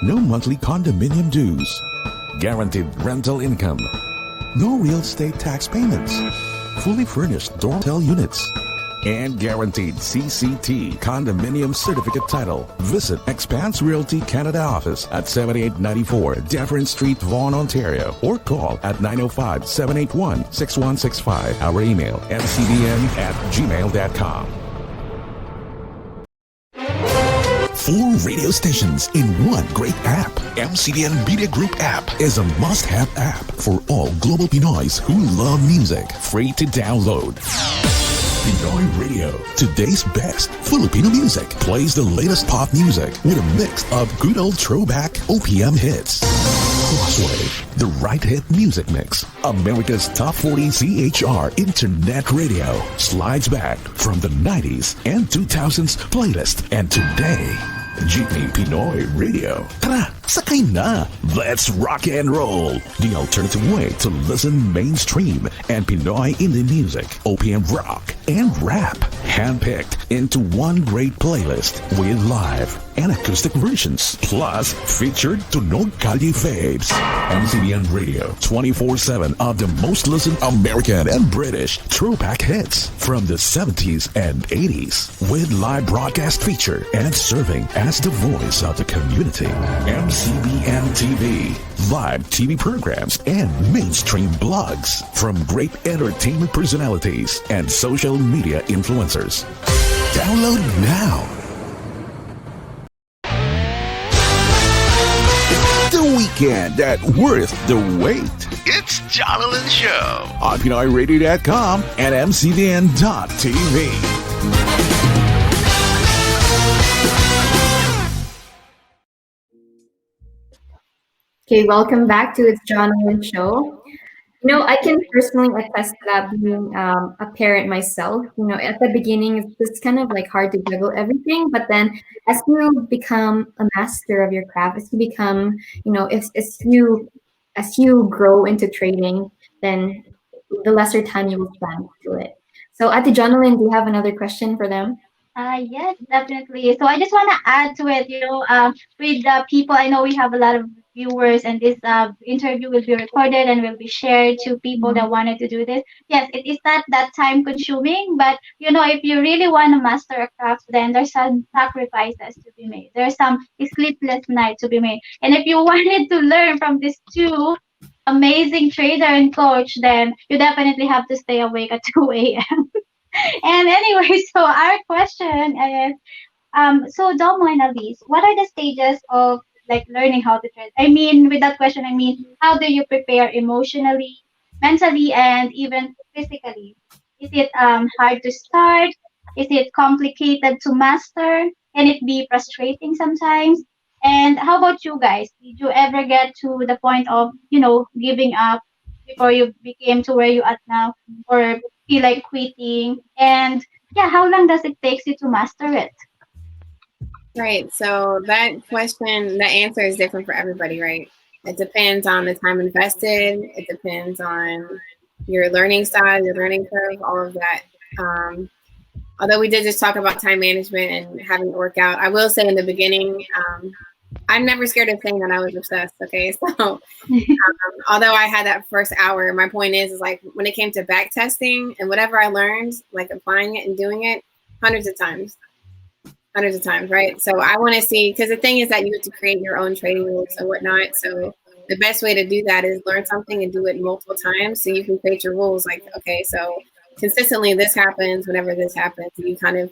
[SPEAKER 1] no monthly condominium dues, guaranteed rental income, no real estate tax payments, fully furnished dormitory units, and guaranteed CCT condominium certificate title. Visit Expanse Realty Canada office at 7894 Dufferin Street, Vaughan, Ontario, or call at 905-781-6165. Our email, mcbn@gmail.com. 4 radio stations in one great app. MCBN Media Group app is a must-have app for all global Pinoys who love music. Free to download. Pinoy Radio, today's best Filipino music, plays the latest pop music with a mix of good old throwback OPM hits. Crossway, the right hit music mix. America's Top 40 CHR Internet Radio slides back from the 90s and 2000s playlist, and today, Jeepney Pinoy Radio. Tara, sakay na! Let's rock and roll! The alternative way to listen mainstream and Pinoy indie music, OPM rock, and rap. Handpicked into one great playlist with live and acoustic versions, plus featured Tunog Kalye faves. MCBN Radio, 24/7 of the most listened American and British throwback hits from the 70s and 80s, with live broadcast feature and serving as the voice of the community. MCBN TV, live TV programs and mainstream blogs from great entertainment personalities and social media influencers. Download now. The weekend that worth the wait. It's Jonalyn Show on PinoyRadio.com and MCBN.TV.
[SPEAKER 3] Okay, welcome back to It's Jonalyn Show. You know, I can personally attest to that, being a parent myself. You know, at the beginning, it's just kind of like hard to juggle everything. But then as you become a master of your craft, as you become, you know, as you grow into trading, then the lesser time you will spend to it. So Ate Jonalyn, do you have another question for them?
[SPEAKER 2] Yes, definitely. So I just want to add to it, with the people, I know we have a lot of viewers, and this interview will be recorded and will be shared to people that wanted to do this. Yes, it is not that time consuming, but if you really want to master a craft, then there's some sacrifices to be made. There's some sleepless nights to be made. And if you wanted to learn from these two amazing trader and coach, then you definitely have to stay awake at 2 a.m. And anyway, so our question is, so Domo and Alyse, what are the stages of like learning how to trade? I mean, with that question, I mean, how do you prepare emotionally, mentally, and even physically? Is it hard to start? Is it complicated to master? Can it be frustrating sometimes? And how about you guys? Did you ever get to the point of, giving up before you became to where you at now, or feel like quitting? And yeah, how long does it take you to master it?
[SPEAKER 4] Right. So that question, the answer is different for everybody, right? It depends on the time invested. It depends on your learning style, your learning curve, all of that. Although we did just talk about time management and having it work out, I will say in the beginning, I'm never scared of saying that I was obsessed. Okay. So although I had that first hour, my point is like when it came to back testing and whatever I learned, like applying it and doing it hundreds of times, right? So I want to see, because the thing is that you have to create your own trading rules and whatnot. So the best way to do that is learn something and do it multiple times so you can create your rules. Like, okay, so consistently this happens, whenever this happens, you kind of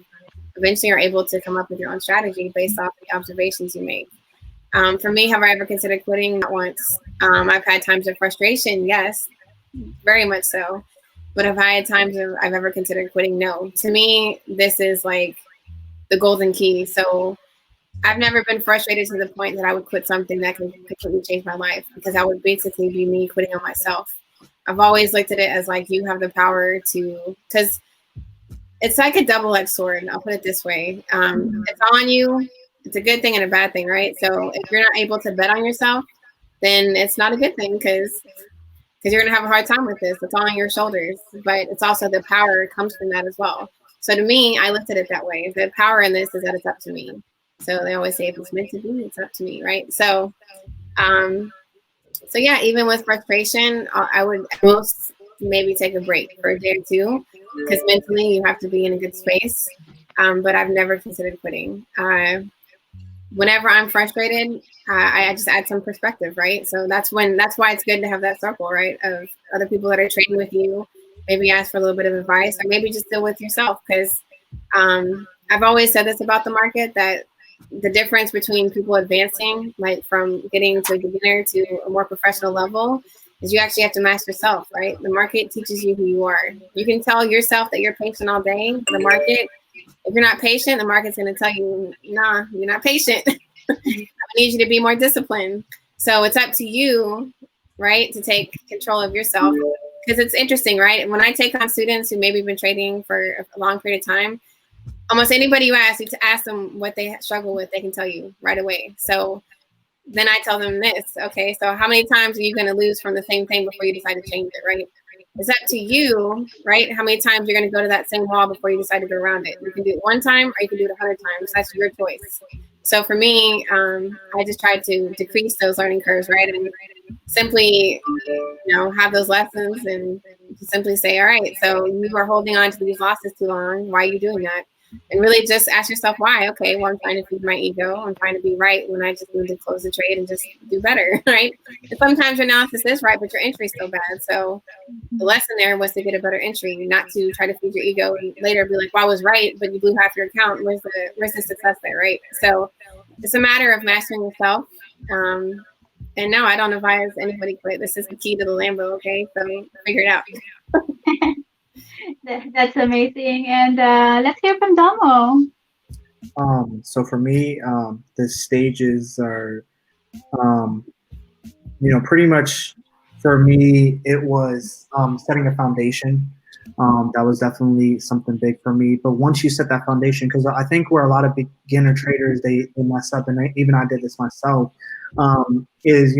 [SPEAKER 4] eventually are able to come up with your own strategy based off the observations you make. For me, have I ever considered quitting? Not once. I've had times of frustration, yes, very much so. But have I had times of I've ever considered quitting? No. To me, this is like the golden key. So I've never been frustrated to the point that I would quit something that could completely change my life, because that would basically be me quitting on myself. I've always looked at it as like you have the power to, because it's like a double-edged sword. I'll put it this way. It's on you. It's a good thing and a bad thing, right? So if you're not able to bet on yourself, then it's not a good thing, because you're going to have a hard time with this. It's all on your shoulders, but it's also the power comes from that as well. So to me, I looked at it that way. The power in this is that it's up to me. So they always say if it's meant to be, it's up to me, right? So, so yeah, even with frustration, I would most maybe take a break for a day or two, because mentally you have to be in a good space. But I've never considered quitting. Whenever I'm frustrated, I just add some perspective, right? So that's why it's good to have that circle, right, of other people that are trading with you. Maybe ask for a little bit of advice, or maybe just deal with yourself, because I've always said this about the market, that the difference between people advancing, like from getting to a beginner to a more professional level, is you actually have to master yourself, right? The market teaches you who you are. You can tell yourself that you're patient all day. The market, if you're not patient, the market's going to tell you, nah, you're not patient. I need you to be more disciplined. So it's up to you, right, to take control of yourself. Because it's interesting, right? When I take on students who maybe been trading for a long period of time, almost anybody you ask, you to ask them what they struggle with, they can tell you right away. So then I tell them this, okay, so how many times are you going to lose from the same thing before you decide to change it, right? It's up to you, right? How many times you're going to go to that same wall before you decide to go around it. You can do it one time, or you can do it 100 times. That's your choice. So for me, I just tried to decrease those learning curves, right? And simply, have those lessons and simply say, all right, so you are holding on to these losses too long. Why are you doing that? And really just ask yourself why. Okay, well, I'm trying to feed my ego. I'm trying to be right when I just need to close the trade and just do better, right? And sometimes your analysis is right, but your entry is still bad. So the lesson there was to get a better entry, not to try to feed your ego and later be like, well, I was right, but you blew half your account. Where's the success there, right? So it's a matter of mastering yourself. And no, I don't advise anybody quit. This is the key to the Lambo, okay? So figure it out.
[SPEAKER 2] That's amazing. And let's hear from Domo.
[SPEAKER 5] So for me, the stages are, pretty much for me, it was setting a foundation. That was definitely something big for me. But once you set that foundation, because I think where a lot of beginner traders, they mess up, and even I did this myself, is,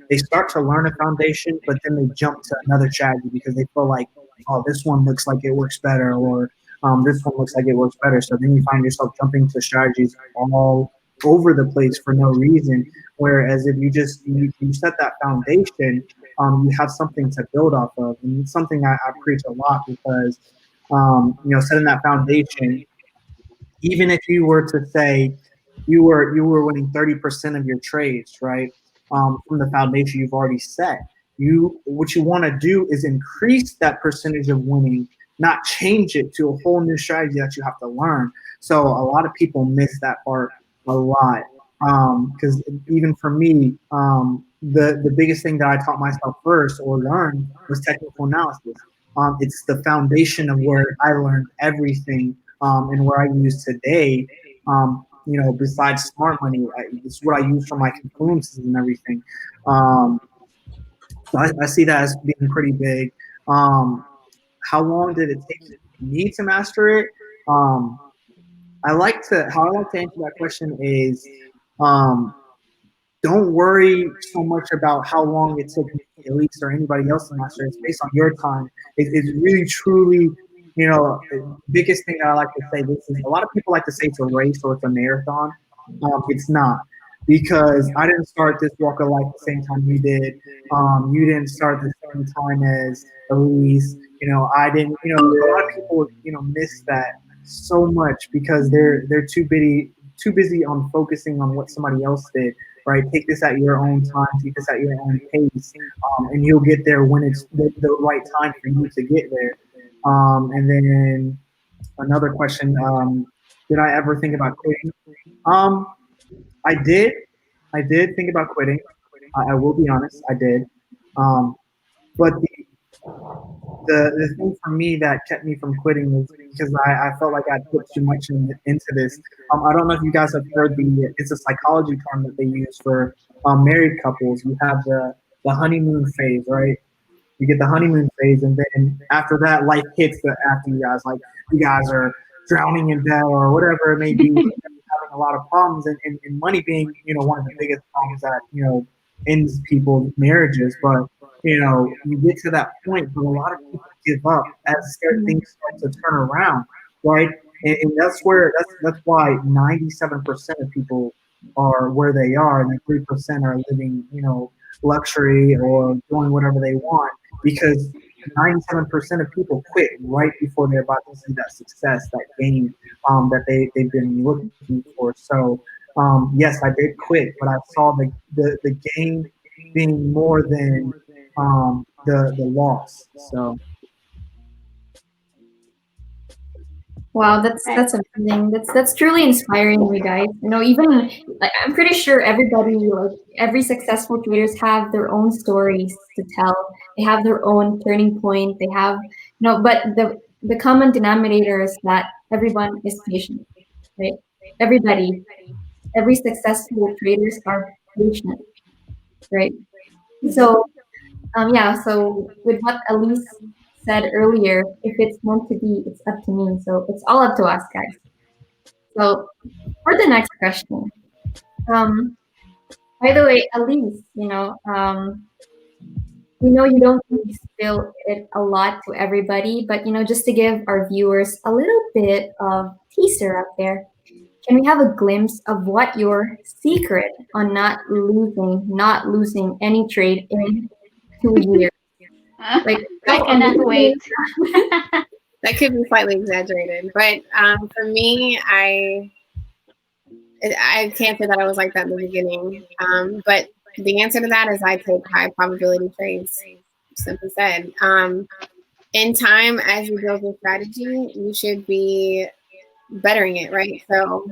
[SPEAKER 5] they start to learn a foundation, but then they jump to another strategy because they feel like, oh, this one looks like it works better, or this one looks like it works better. So then you find yourself jumping to strategies all over the place for no reason. Whereas if you just you set that foundation, you have something to build off of, and it's something I preach a lot, because setting that foundation, even if you were to say you were winning 30% of your trades, right, from the foundation you've already set, what you want to do is increase that percentage of winning, not change it to a whole new strategy that you have to learn. So a lot of people miss that part a lot, because even for me, the biggest thing that I taught myself first or learned was technical analysis. It's the foundation of where I learned everything, and where I use today. Besides smart money, it's what I use for my confluences and everything. So I see that as being pretty big. How long did it take me to master it? How I like to answer that question is, don't worry so much about how long it took Alyse or anybody else to master. It's based on your time. It's really, truly, the biggest thing that I like to say, this is, a lot of people like to say it's a race or it's a marathon. It's not, because I didn't start this walk of life the same time you did. You didn't start the same time as Alyse. I didn't. A lot of people, miss that so much because they're too busy on focusing on what somebody else did. Right? Take this at your own time. Take this at your own pace, and you'll get there when it's the right time for you to get there. And then another question, did I ever think about quitting? Um, I did. I did think about quitting. I will be honest, I did. Um, but the thing for me that kept me from quitting was because I felt like I put too much into this. I don't know if you guys have heard it's a psychology term that they use for married couples. You have the honeymoon phase, right? You get the honeymoon phase, and then after that, life hits after you guys. Like you guys are drowning in debt or whatever it may be, having a lot of problems, and money being one of the biggest problems that ends people's marriages. But you get to that point, but a lot of people give up as things start to turn around, right? And that's why 97% of people are where they are, and then 3% are living luxury or doing whatever they want because 97% of people quit right before they're about to see that success, that gain that they've been looking for. So, yes, I did quit, but I saw the gain being more than the loss. So,
[SPEAKER 3] Wow, that's
[SPEAKER 2] Right.
[SPEAKER 3] that's amazing. That's truly inspiring, you guys. Even like I'm pretty sure everybody, like every successful traders have their own stories to tell. They have their own turning point. They have but the common denominator is that everyone is patient, right? Everybody, every successful traders are patient, right? So yeah, so with what Alyse said earlier, if it's meant to be, it's up to me. So it's all up to us, guys. So for the next question, um, by the way, Alyse, we know you don't really spill it a lot to everybody, but just to give our viewers a little bit of teaser out there, can we have a glimpse of what your secret on not losing any trade in 2 years? Like,
[SPEAKER 2] I
[SPEAKER 3] how
[SPEAKER 2] cannot
[SPEAKER 3] amazing.
[SPEAKER 2] wait.
[SPEAKER 4] That could be slightly exaggerated, but for me, I can't say that I was like that in the beginning. But the answer to that is I take high probability trades. Simply said, in time as you build your strategy, you should be bettering it, right? So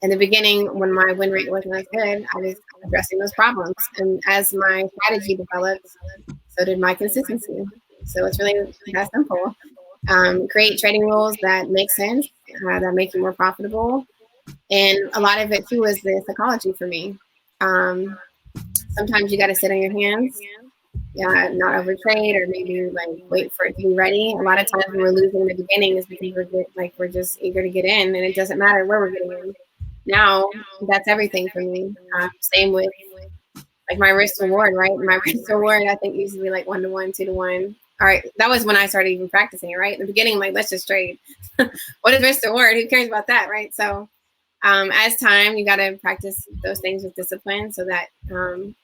[SPEAKER 4] in the beginning, when my win rate wasn't as good, I was addressing those problems, and as my strategy developed, so did my consistency. So it's really that simple. Create trading rules that make sense, that make you more profitable. And a lot of it too is the psychology for me. Um, Sometimes you got to sit on your hands, yeah, not overtrade or maybe like wait for it to be ready. A lot of times when we're losing in the beginning is because we're just eager to get in, and it doesn't matter where we're getting in. Now that's everything for me. Same with like my risk reward, right? My risk reward I think used to be like 1 to 1, 2 to 1. All right, that was when I started even practicing it, right? In the beginning, like let's just trade. What is risk reward? Who cares about that, right? So as time, you got to practice those things with discipline so that, in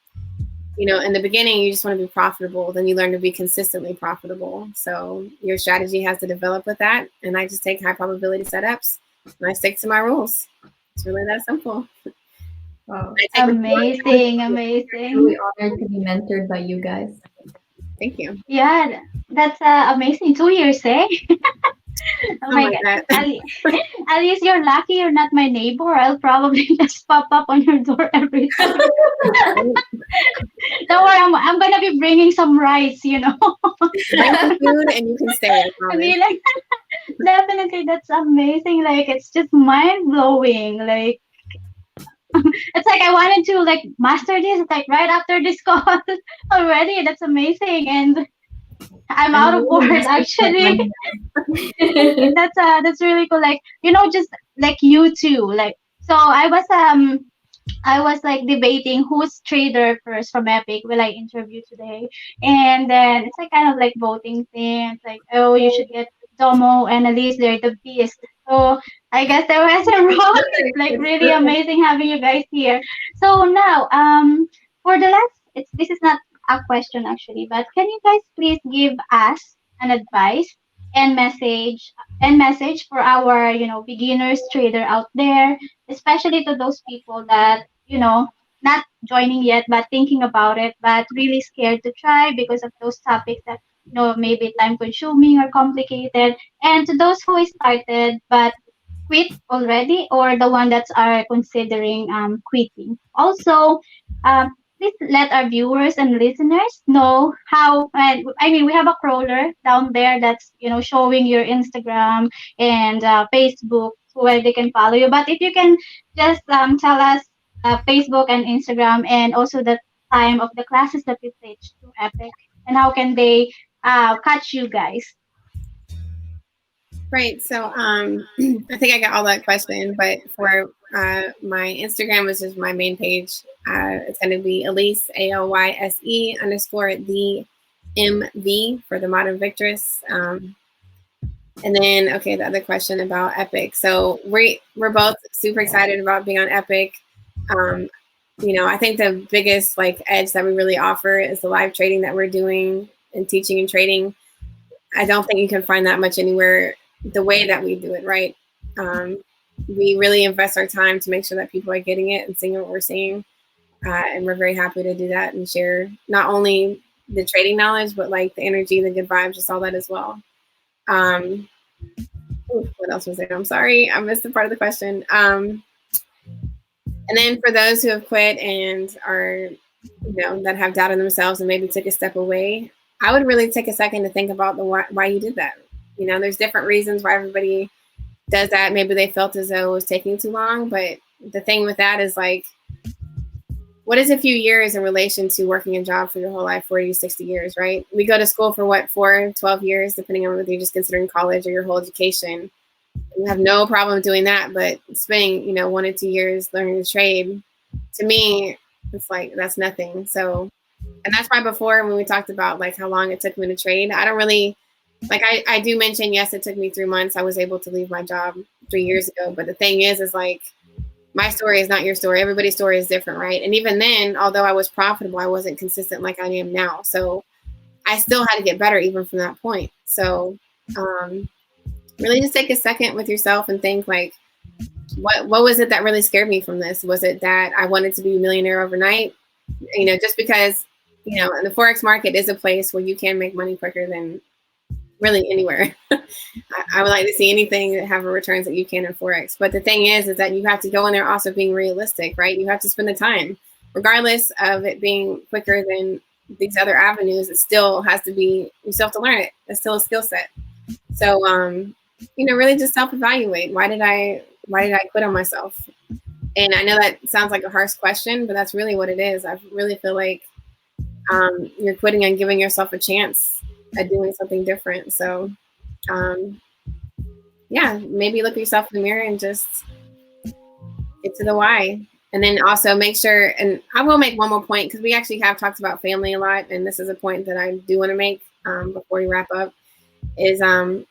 [SPEAKER 4] the beginning, you just want to be profitable. Then you learn to be consistently profitable. So your strategy has to develop with that. And I just take high probability setups and I stick to my rules. It's really that simple.
[SPEAKER 3] Wow.
[SPEAKER 2] Amazing,
[SPEAKER 3] I'm really
[SPEAKER 2] amazing.
[SPEAKER 3] honored to be mentored by you guys.
[SPEAKER 4] Thank you.
[SPEAKER 2] Yeah, that's amazing. 2 years, eh? Oh
[SPEAKER 4] Something
[SPEAKER 2] my
[SPEAKER 4] like
[SPEAKER 2] God.
[SPEAKER 4] that.
[SPEAKER 2] At least you're lucky you're not my neighbor. I'll probably just pop up on your door every time. Don't worry, I'm gonna be bringing some rice.
[SPEAKER 4] Bring some food and you can stay, I
[SPEAKER 2] I
[SPEAKER 4] promise.
[SPEAKER 2] mean, like, definitely, that's amazing. Like, it's just mind blowing. Like, it's like I wanted to like master this like right after this call already. That's amazing, and I'm
[SPEAKER 3] I'm
[SPEAKER 2] out of
[SPEAKER 3] really
[SPEAKER 2] words
[SPEAKER 3] mastered right
[SPEAKER 2] actually.
[SPEAKER 3] now.
[SPEAKER 2] That's really cool. Like, just like you too. Like, so I was like debating who's trader first from Epic will I interview today, and then it's like kind of like voting thing. It's like, oh, you should get Domo and Alyse, they're the beast. So I guess there wasn't wrong. It's like
[SPEAKER 3] It's
[SPEAKER 2] really
[SPEAKER 3] perfect.
[SPEAKER 2] amazing having you guys here. So now, for the last, this is not a question actually, but can you guys please give us an advice and message for our beginners trader out there, especially to those people that not joining yet but thinking about it but really scared to try because of those topics that maybe time consuming or complicated. And to those who started but quit already, or the one that are considering quitting. Also, please let our viewers and listeners know how. And I mean, we have a crawler down there that's showing your Instagram and Facebook where they can follow you. But if you can just tell us Facebook and Instagram, and also the time of the classes that you teach to Epic, and how can they catch you guys?
[SPEAKER 4] Right. So I think I got all that question, but for my Instagram, which is my main page, it's going to be Alyse, ALYSE _ the MV for the Modern Victress. And then, okay, the other question about Epic. So we're both super excited about being on Epic. I think the biggest edge that we really offer is the live trading that we're doing and teaching and trading. I don't think you can find that much anywhere the way that we do it, right? We really invest our time to make sure that people are getting it and seeing what we're seeing. And we're very happy to do that and share not only the trading knowledge, but the energy, the good vibes, just all that as well. What else was there? I'm sorry, I missed the part of the question. And then for those who have quit and are, that have doubt in themselves and maybe took a step away, I would really take a second to think about why you did that. There's different reasons why everybody does that. Maybe they felt as though it was taking too long, but the thing with that is what is a few years in relation to working a job for your whole life, 40 to 60 years, right? We go to school for 12 years, depending on whether you're just considering college or your whole education. You have no problem doing that, but spending, 1 or 2 years learning to trade, to me, it's that's nothing. So, and that's why before when we talked about how long it took me to trade, I don't really, I do mention, yes, it took me 3 months. I was able to leave my job 3 years ago. But the thing is my story is not your story. Everybody's story is different, right? And even then, although I was profitable, I wasn't consistent like I am now. So I still had to get better even from that point. So really just take a second with yourself and think what was it that really scared me from this? Was it that I wanted to be a millionaire overnight? Just because, and the forex market is a place where you can make money quicker than really anywhere. I would like to see anything that have returns that you can in forex. But the thing is that you have to go in there also being realistic, right? You have to spend the time, regardless of it being quicker than these other avenues. It still has to be, you still have to learn it. It's still a skill set. So, really just self-evaluate. Why did I quit on myself? And I know that sounds like a harsh question, but that's really what it is. I really feel like you're quitting and giving yourself a chance at doing something different. So, maybe look yourself in the mirror and just get to the why. And then also make sure, and I will make one more point because we actually have talked about family a lot, and this is a point that I do want to make before we wrap up, is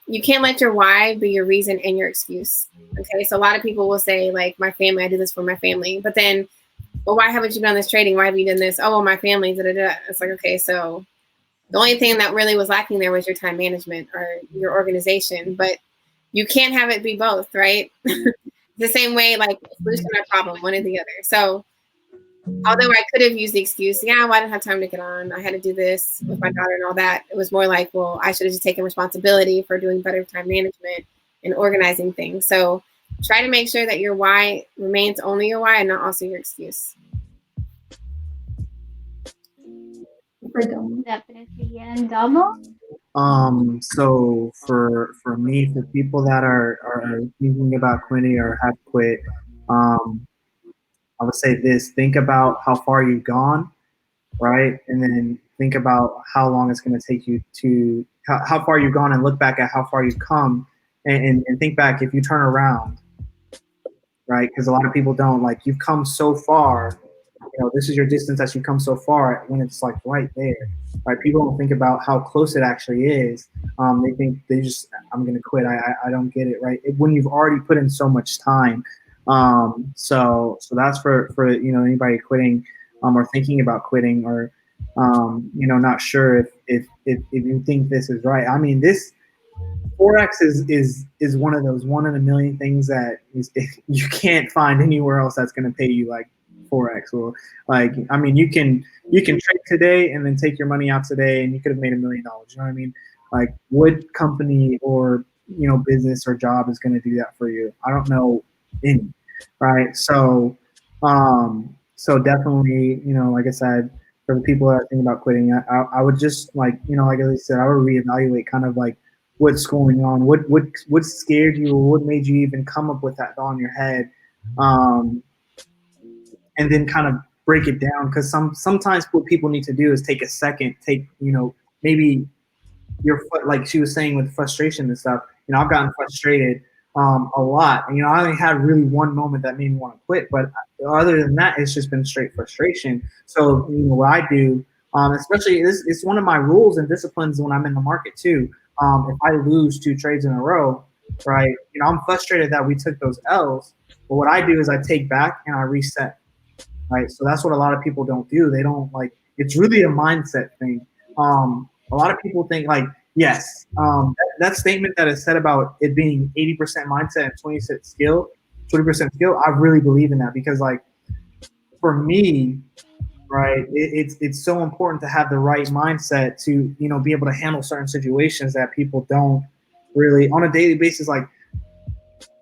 [SPEAKER 4] you can't let your why be your reason and your excuse. Okay, so a lot of people will say my family, I do this for my family, but then, well, why haven't you done this trading? Why have you done this? Oh, well, my family, da-da-da. It's okay, so the only thing that really was lacking there was your time management or your organization, but you can't have it be both, right? The same way, solution or problem, one or the other. So although I could have used the excuse, well, I didn't have time to get on, I had to do this with my daughter and all that, it was more well, I should have just taken responsibility for doing better time management and organizing things. So try to make sure that your why remains only your why and not also your excuse.
[SPEAKER 2] Definitely. And Domo?
[SPEAKER 5] So for me, for people that are thinking about quitting or have quit, I would say this: think about how far you've gone, right? And then think about how long it's going to take you to how far you've gone, and look back at how far you've come, and think back if you turn around, right? Because a lot of people don't, you've come so far. This is your distance that you come so far when it's right there, right? People don't think about how close it actually is. They think I'm going to quit. I don't get it, right? When you've already put in so much time. So that's for anybody quitting, or thinking about quitting, or not sure if you think this is right. I mean, this forex is one of those 1 in a million things that you can't find anywhere else that's going to pay you like forex, or I mean, you can you can trade today and then take your money out today, and you could have made $1 million. You know what I mean? Like, what company or business or job is going to do that for you? I don't know any, right? So definitely, like I said, for the people that are thinking about quitting, I would just like I said, I would reevaluate kind of like what's going on, what scared you, or what made you even come up with that thought in your head, and then kind of break it down, because sometimes what people need to do is take a second, maybe your foot, like she was saying with frustration and stuff. I've gotten frustrated a lot. I only had really one moment that made me want to quit, but other than that, it's just been straight frustration. So what I do, especially it's one of my rules and disciplines when I'm in the market too. If I lose 2 trades in a row, right? I'm frustrated that we took those L's. But what I do is I take back and I reset. Right. So that's what a lot of people don't do. They don't it's really a mindset thing. A lot of people think yes, that statement that is said about it being 80% mindset and 20% skill, I really believe in that, because for me, right, it's so important to have the right mindset to, be able to handle certain situations that people don't really on a daily basis.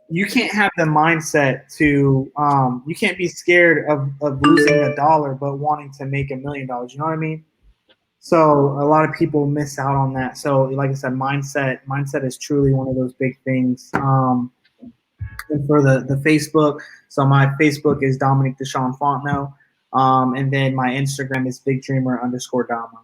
[SPEAKER 5] You can't have the mindset to you can't be scared of losing $1 but wanting to make $1 million. You know what I mean? So a lot of people miss out on that. So like I said, mindset is truly one of those big things. And for the Facebook, so my Facebook is Dominic Deshaun Fontenot, and then my Instagram is BigDreamer_Damo.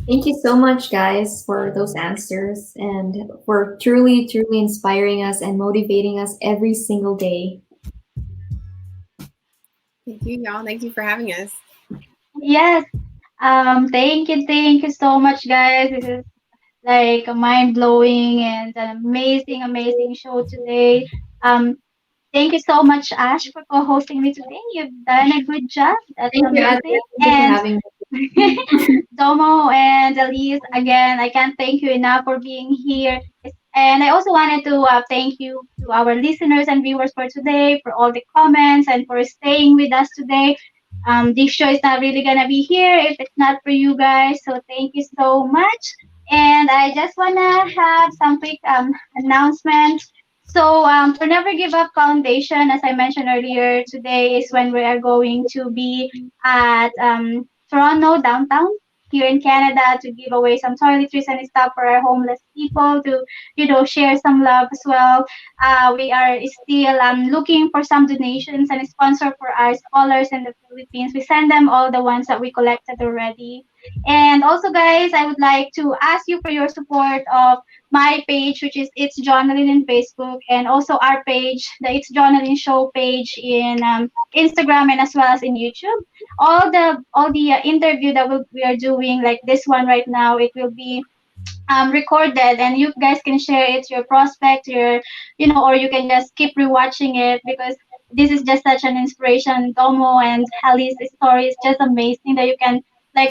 [SPEAKER 3] Thank you so much, guys, for those answers and for truly, truly inspiring us and motivating us every single day.
[SPEAKER 4] Thank you, y'all. Thank you for having us.
[SPEAKER 2] Yes. Thank you so much, guys. This is like a mind blowing and an amazing, amazing show today. Um, Thank you so much, Ash, for co-hosting me today. You've done a good job. That's
[SPEAKER 3] Thank you, Ate.
[SPEAKER 2] amazing.
[SPEAKER 3] Thank you for
[SPEAKER 2] And
[SPEAKER 3] having me.
[SPEAKER 2] Domo and Alyse, again, I can't thank you enough for being here. And I also wanted to thank you to our listeners and viewers for today, for all the comments and for staying with us today. This show is not really gonna be here if it's not for you guys. So thank you so much. And I just wanna have some quick announcements. So for Never Give Up Foundation, as I mentioned earlier, today is when we are going to be at Toronto downtown here in Canada to give away some toiletries and stuff for our homeless people to, share some love as well. We are still looking for some donations and sponsor for our scholars in the Philippines. We send them all the ones that we collected already. And also, guys, I would like to ask you for your support of my page, which is It's Jonalyn in Facebook, and also our page, the It's Jonalyn Show page in Instagram and as well as in YouTube. All the interview that we are doing, like this one right now, it will be recorded, and you guys can share it to your prospect, or you can just keep rewatching it, because this is just such an inspiration. Tomo and Alice's story is just amazing that you can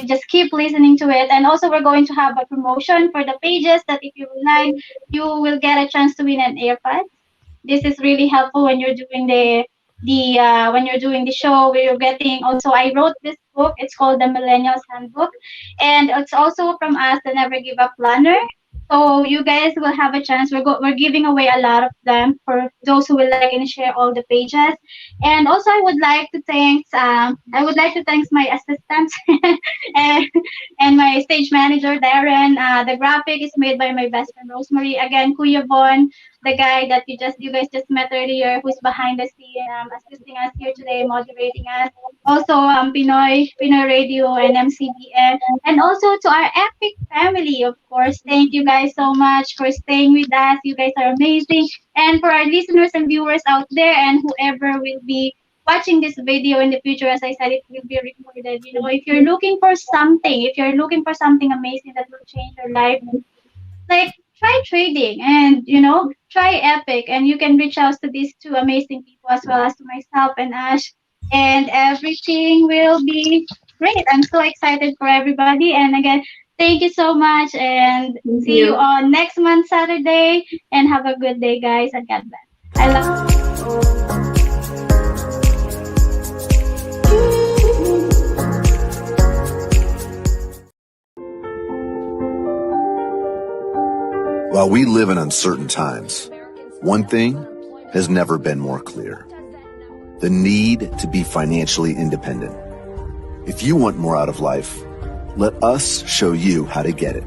[SPEAKER 2] just keep listening to it. And also we're going to have a promotion for the pages that if you would like, you will get a chance to win an AirPod. This is really helpful when you're doing the show, where you're getting. Also, I wrote this book. It's called The Millennials Handbook, and it's also from us, the Never Give Up Planner. So you guys will have a chance. We're giving away a lot of them for those who will like and share all the pages. And also, I would like to thank my assistant and, and my stage manager Darren. The graphic is made by my best friend Rosemary. Again, Kuya Bon, the guy that you guys just met earlier, who's behind the scene, assisting us here today, moderating us. Also, Pinoy Radio and MCBN, and also to our epic family, of course. Thank you guys so much for staying with us. You guys are amazing. And for our listeners and viewers out there, and whoever will be watching this video in the future, as I said, it will be recorded. If you're looking for something amazing that will change your life, try trading, and try Epic, and you can reach out to these two amazing people as well as to myself and Ash, and everything will be great. I'm so excited for everybody, and again, thank you so much, and
[SPEAKER 3] Thank
[SPEAKER 2] see you
[SPEAKER 3] you.
[SPEAKER 2] on next month Saturday, and have a good day, guys, and God bless. I love you.
[SPEAKER 6] While we live in uncertain times, one thing has never been more clear: the need to be financially independent. If you want more out of life, let us show you how to get it.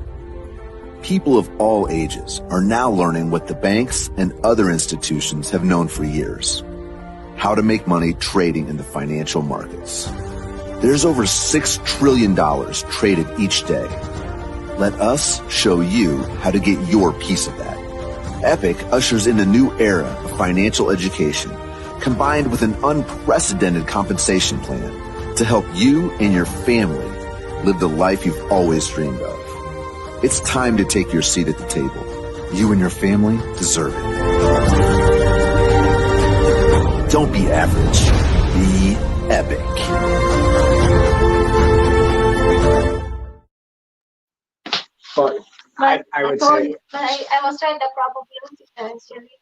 [SPEAKER 6] People of all ages are now learning what the banks and other institutions have known for years: how to make money trading in the financial markets. There's over $6 trillion traded each day. Let us show you how to get your piece of that. Epic ushers in a new era of financial education, combined with an unprecedented compensation plan to help you and your family live the life you've always dreamed of. It's time to take your seat at the table. You and your family deserve it. Don't be average. Be epic.
[SPEAKER 7] But I would say,
[SPEAKER 2] I was trying the probability. It's really